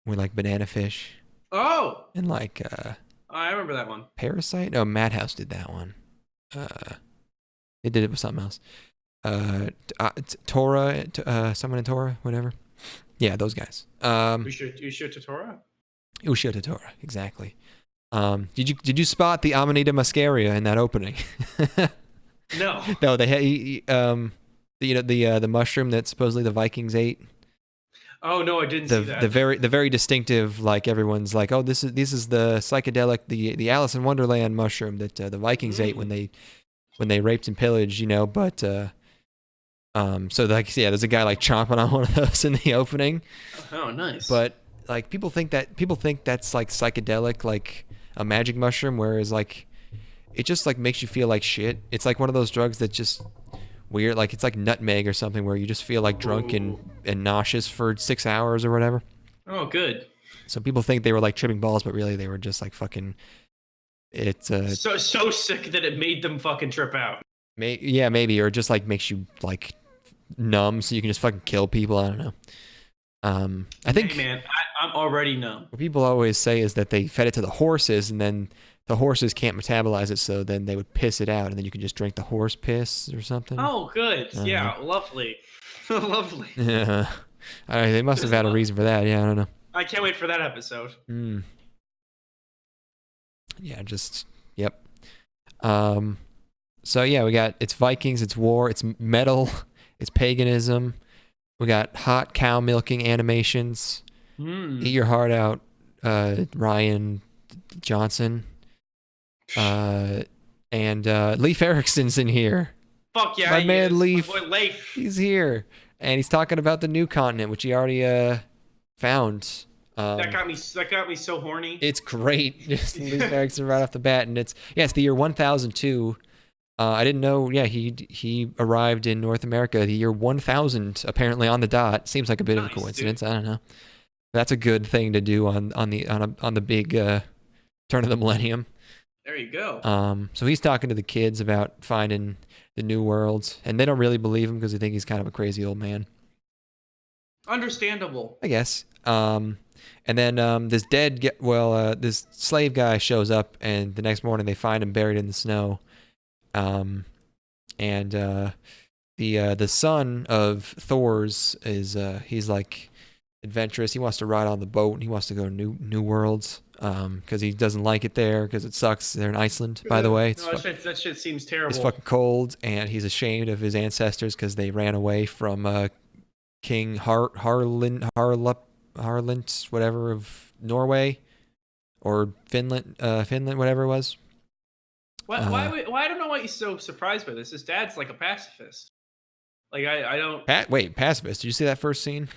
With, like, Banana Fish. Oh! And, like... I remember that one. Parasite? No, Madhouse did that one. They did it with something else. Tora, someone in Tora, whatever. Yeah, those guys. Ushio Tora? Ushio Tora, exactly. Did you spot the Amanita muscaria in that opening? No. No, they had the mushroom that supposedly the Vikings ate. Oh no, I didn't see that. The very distinctive, like everyone's like, oh, this is the psychedelic, the Alice in Wonderland mushroom that the Vikings ate when they raped and pillaged, But so like there's a guy like chomping on one of those in the opening. Oh, nice. But like people think that's like psychedelic, like a magic mushroom, whereas like it just like makes you feel like shit. It's like one of those drugs that just weird, like it's like nutmeg or something where you just feel like drunk and nauseous for 6 hours or whatever. Oh, good. So people think they were like tripping balls, but really they were just like fucking. It's so sick that it made them fucking trip out. Maybe, or just like makes you like numb, so you can just fucking kill people. I don't know. I think. Hey man, I'm already numb. What people always say is that they fed it to the horses, and then the horses can't metabolize it, so then they would piss it out, and then you can just drink the horse piss or something. Oh, good. Yeah, lovely. Lovely. Yeah. They must have had a reason for that. Yeah, I don't know. I can't wait for that episode. Yeah, yep. So yeah, we got, it's Vikings, it's war, it's metal, it's paganism. We got hot cow milking animations. Eat your heart out, Ryan Johnson. And Leif Erikson's in here. Fuck yeah, my man Leif. My boy Leif. He's here, and he's talking about the new continent, which he already found. That got me so horny. It's great, just Leif Erikson right off the bat, and it's the year 1002. I didn't know. Yeah, he arrived in North America the year 1000, apparently on the dot. Seems like a bit of a coincidence. Dude. I don't know. That's a good thing to do on the big turn of the millennium. There you go. So he's talking to the kids about finding the new worlds, and they don't really believe him because they think he's kind of a crazy old man. Understandable, I guess. And then this this slave guy shows up, and the next morning they find him buried in the snow. And the son of Thor's is he's like adventurous. He wants to ride on the boat, and he wants to go to new worlds. Because he doesn't like it there, because it sucks. They're in Iceland, by the way. That shit seems terrible. It's fucking cold, and he's ashamed of his ancestors because they ran away from King Harlint, whatever, of Norway or Finland, whatever it was. Why I don't know why he's so surprised by this. His dad's like a pacifist. Like I don't. Wait, pacifist? Did you see that first scene?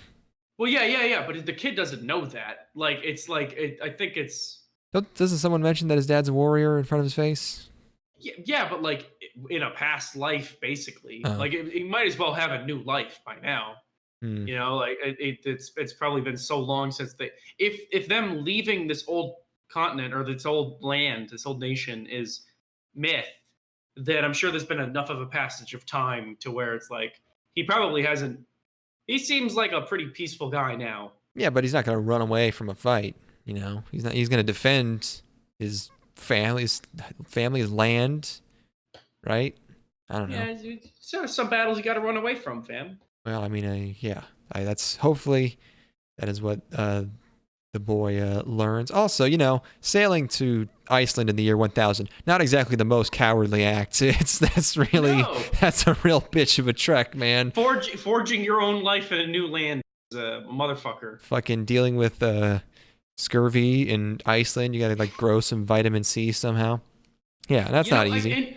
Well, yeah, but the kid doesn't know that. Like, it's like, I think it's... Doesn't someone mention that his dad's a warrior in front of his face? Yeah, but like, in a past life, basically. Like, he might as well have a new life by now. You know, like, it's probably been so long since they... If them leaving this old continent, or this old land, this old nation, is myth, then I'm sure there's been enough of a passage of time to where it's like, he probably hasn't... He seems like a pretty peaceful guy now. Yeah, but he's not going to run away from a fight. You know, he's not. He's going to defend his family's land, right? I don't know. Yeah, so some battles you got to run away from, fam. Well, I mean, that's hopefully that is what the boy learns. Also, sailing to Iceland in the year 1000, not exactly the most cowardly act. That's a real bitch of a trek, man. Forging your own life in a new land is a motherfucker. Fucking dealing with scurvy in Iceland. You gotta like grow some vitamin C somehow. Yeah, that's not easy.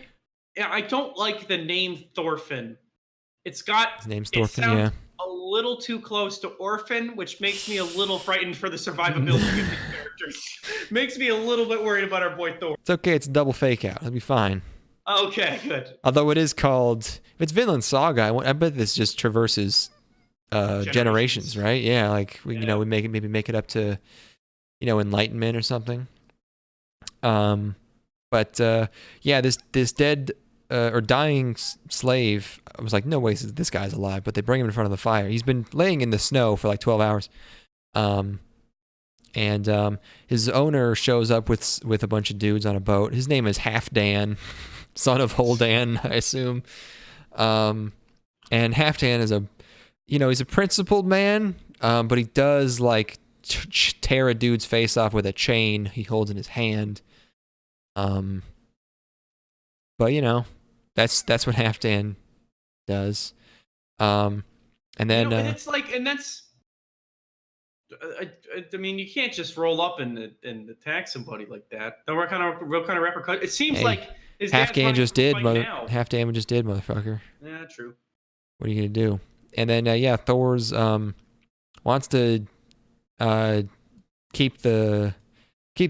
I don't like the name Thorfinn. His name's Thorfinn, yeah. A little too close to orphan, which makes me a little frightened for the survivability of these characters. Makes me a little bit worried about our boy Thor. It's okay, it's a double fake out. It'll be fine. Okay, good. Although it is called, if it's Vinland Saga, I bet this just traverses generations, right? Yeah, like we maybe make it up to Enlightenment or something. But this dead or dying slave, I was like, no way this guy's alive, but they bring him in front of the fire. He's been laying in the snow for like 12 hours. And his owner shows up with a bunch of dudes on a boat. His name is Halfdan, son of Holdan, I assume. And Halfdan is he's a principled man, but he does like tear a dude's face off with a chain he holds in his hand. But you know, that's what Halfdan does. And then and it's like, and that's. I mean, you can't just roll up and attack somebody like that. What kind of repercussion? It seems like his dad's Halfdan just did, now. Halfdan just did, motherfucker. Yeah, true. What are you gonna do? And then Thor's wants to keep the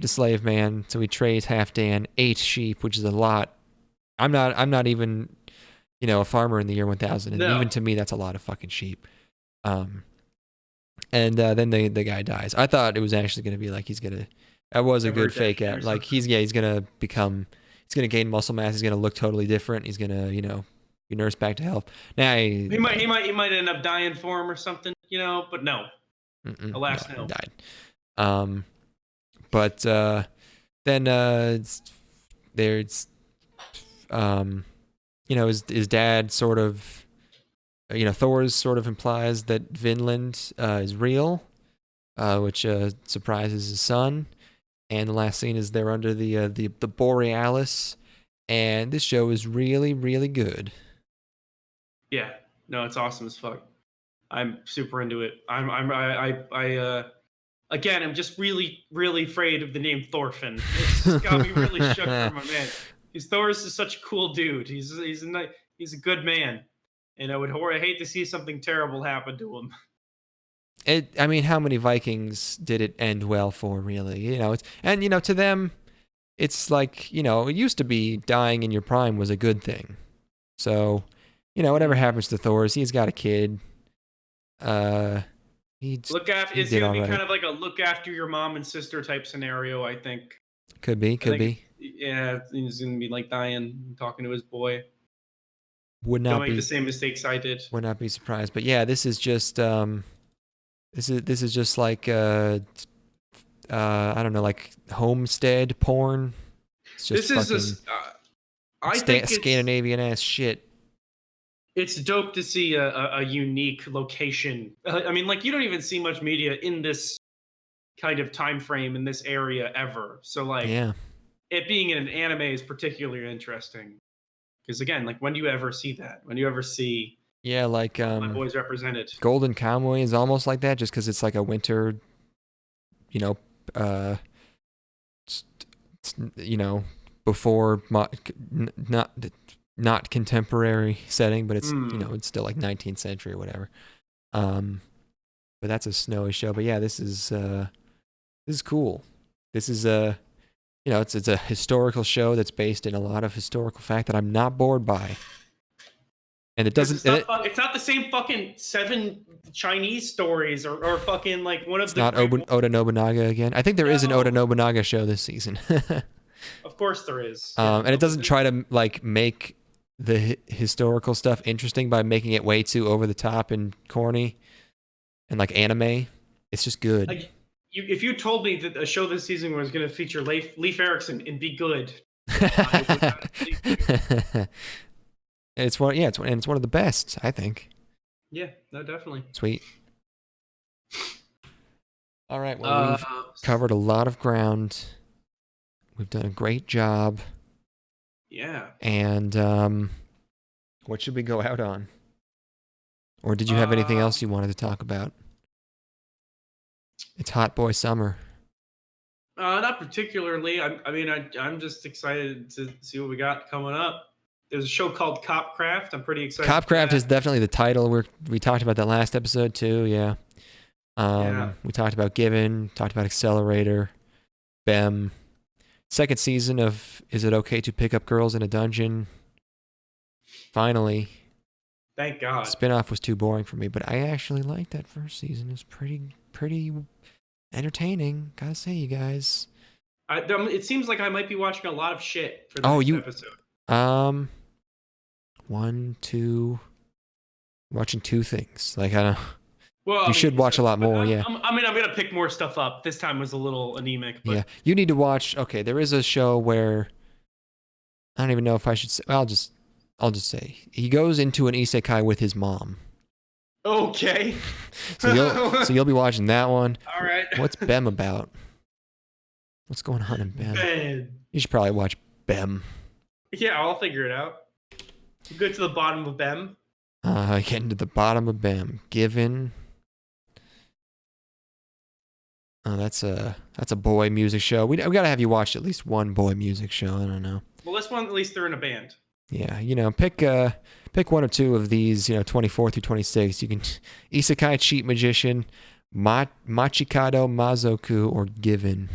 slave man, so he trades Halfdan 8 sheep, which is a lot. I'm not even a farmer in the year 1000, and even to me that's a lot of fucking sheep. And then the guy dies. I thought it was actually going to be like that was a good fake out. Like he's going to gain muscle mass. He's going to look totally different. He's going to, be nursed back to health. Now he might end up dying for him or something, but no. Alas, no. He died. But then there's his dad sort of, Thor's sort of implies that Vinland is real, which surprises his son. And the last scene is they're under the Borealis, and this show is really, really good. Yeah, no, it's awesome as fuck. I'm super into it. Again, I'm just really, really afraid of the name Thorfinn. It's just got me really shook for my man. Thor's is such a cool dude. He's a good man. And I hate to see something terrible happen to him. I mean, how many Vikings did it end well for, really? To them, it's like, it used to be dying in your prime was a good thing. So, whatever happens to Thor's, he's got a kid. It's gonna be kind of like a look after your mom and sister type scenario, I think. Could be. Yeah, he's gonna be like dying, talking to his boy. Would not Don't make the same mistakes I did. Would not be surprised. But yeah, this is just this is just like I don't know, like homestead porn. It's just I think Scandinavian ass shit. It's dope to see a unique location. I mean, like, you don't even see much media in this kind of time frame in this area ever. So like, it being in an anime is particularly interesting. Because again, like, when do you ever see that? When do you ever see like my boys represented? Golden Kamuy is almost like that, just because it's like a winter, before not contemporary setting, but it's it's still like 19th century or whatever. But that's a snowy show. But yeah, this is cool. This is it's a historical show that's based in a lot of historical fact that I'm not bored by. And it doesn't. It's not the same fucking 7 Chinese stories or fucking like one of the. It's not Oda Nobunaga again. I think there is an Oda Nobunaga show this season. Of course there is. And it doesn't try to like make the historical stuff interesting by making it way too over the top and corny and like anime. It's just good. If you told me that a show this season was going to feature Leif Erikson and be good, it's one of the best, I think. Yeah, no, definitely. Sweet. All right, well, we've covered a lot of ground. We've done a great job. Yeah. And what should we go out on? Or did you have anything else you wanted to talk about? It's Hot Boy Summer. Not particularly. I'm just excited to see what we got coming up. There's a show called Copcraft. I'm pretty excited. Copcraft is definitely the title. We talked about that last episode too. Yeah. We talked about Given. Talked about Accelerator. Bem. Second season of Is It Okay to Pick Up Girls in a Dungeon? Finally. Thank God. Spinoff was too boring for me, but I actually liked that first season. It was pretty entertaining. Gotta say, you guys. It seems like I might be watching a lot of shit for the next episode. Watching 2 things. Like, I don't. Well, you should watch a lot more. Yeah. I'm gonna pick more stuff up. This time was a little anemic. But... Yeah, you need to watch. Okay, there is a show where I don't even know if I should say. I'll just say he goes into an isekai with his mom. Okay. so you'll be watching that one. All right. What's Bem about? What's going on in Bem? You should probably watch Bem. Yeah, I'll figure it out. We'll go to the bottom of Bem. Getting to the bottom of Bem. Given. Oh, that's a boy music show. We gotta have you watch at least one boy music show. I don't know. Well, this one at least they're in a band. Yeah, pick one or two of these. 24 through 26. You can Isekai Cheat Magician, Machikado Mazoku, or Given.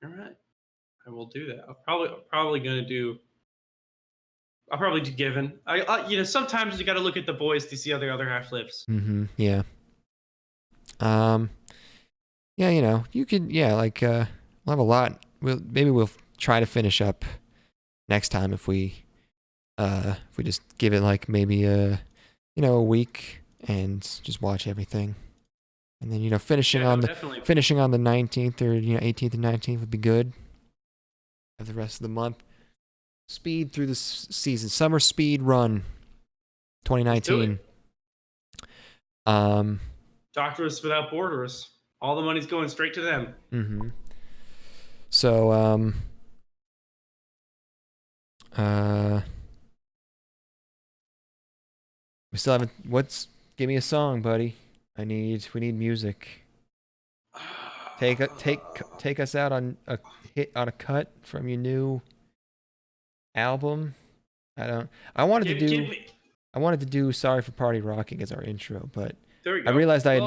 All right, I will do that. I'll probably do Given. Sometimes you got to look at the boys to see how the other half lives. Mm-hmm. Yeah. Yeah, you could. Yeah, we'll have a lot. We'll try to finish up next time if we just give it like maybe a week and just watch everything, and then finishing on the 19th or 18th and 19th would be good. Of the rest of the month, speed through the season, summer speed run, 2019. Doctors Without Borders. All the money's going straight to them. Mm-hmm. So we still haven't. Give me a song, buddy. We need music. Take us out on a cut from your new album. I wanted to do Sorry for Party Rocking as our intro, but there we go. I realized I had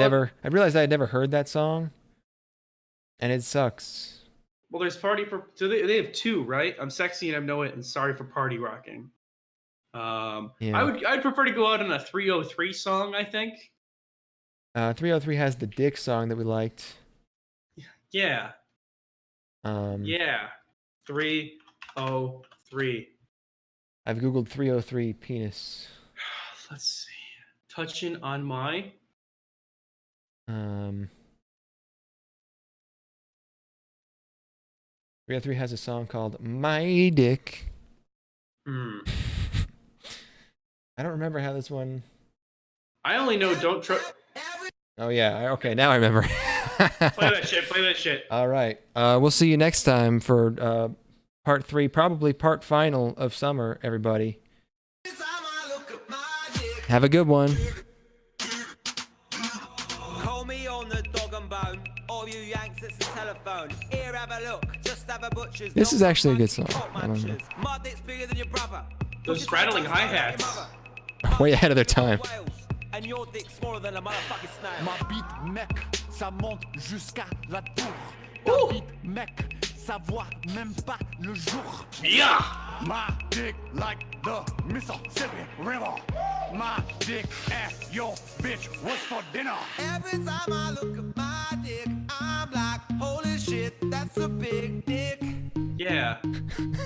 never heard that song, and it sucks. Well, there's Party for. So they have two, right? I'm Sexy and I Know It, and Sorry for Party Rocking. Yeah. I'd prefer to go out on a 303 song, I think. 303 has the Dick song that we liked. Yeah. Yeah. 303. I've Googled 303 penis. Let's see. Touching on my. 303 has a song called My Dick. I don't remember how this one. I only know Don't Trust. Oh yeah. Okay, now I remember. Play that shit. All right. We'll see you next time for part 3, probably part final of summer. Everybody. Have a good one. Call me on the dog and bone. All you Yanks, it's the telephone. Here, have a look. Just have a butcher's. This is actually a good song. I don't know. My dick's bigger than your brother. Those straddling hi-hats. Way ahead of their time. And your dick's smaller than a motherfucking snail. Ma bite, mec, ça monte jusqu'à la tour. Ta bite, mec, ça voit même pas le jour. Yeah. My dick like the Mississippi River. My dick ass your bitch was for dinner. Every time I look at my dick, I'm like, holy shit, that's a big dick. Yeah.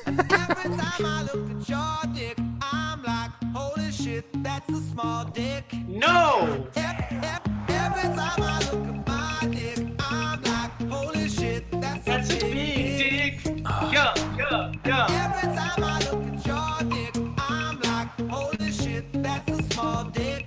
Every time I look at your dick, I'm like, holy shit, that's a small dick. No! Every time I look at my dick, I'm like, holy shit, that's a big dick. Yeah. Every time I look at your dick, I'm like, holy shit, that's a small dick.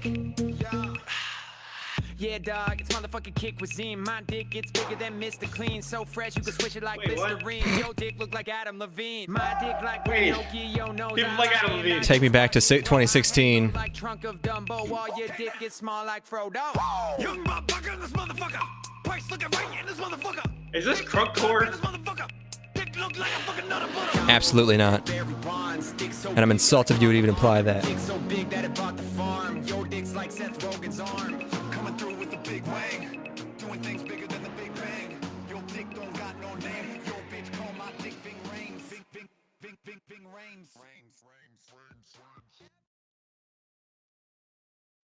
Yeah, dog, it's motherfucking kick cuisine. My dick gets bigger than Mr. Clean. So fresh, you can swish it like Listerine. Your dick look like Adam Levine. My dick like Pinocchio knows. People like Adam Levine. Take me back to 2016. Like trunk of Dumbo, while your dick is small like Frodo. Young motherfucker, this motherfucker. Price looking right in this motherfucker. Is this Crunkcore? This motherfucker. Dick look like a fucking nut of butter. Absolutely not. And I'm insulted you would even imply that. Dick so big that it bought the farm. Your dick's like Seth Rogen's arm. Coming through with the big wang. Doing things bigger than the Big Bang. Your dick don't got no name. Your bitch call my dick Ving Rhames. Ving Rhames.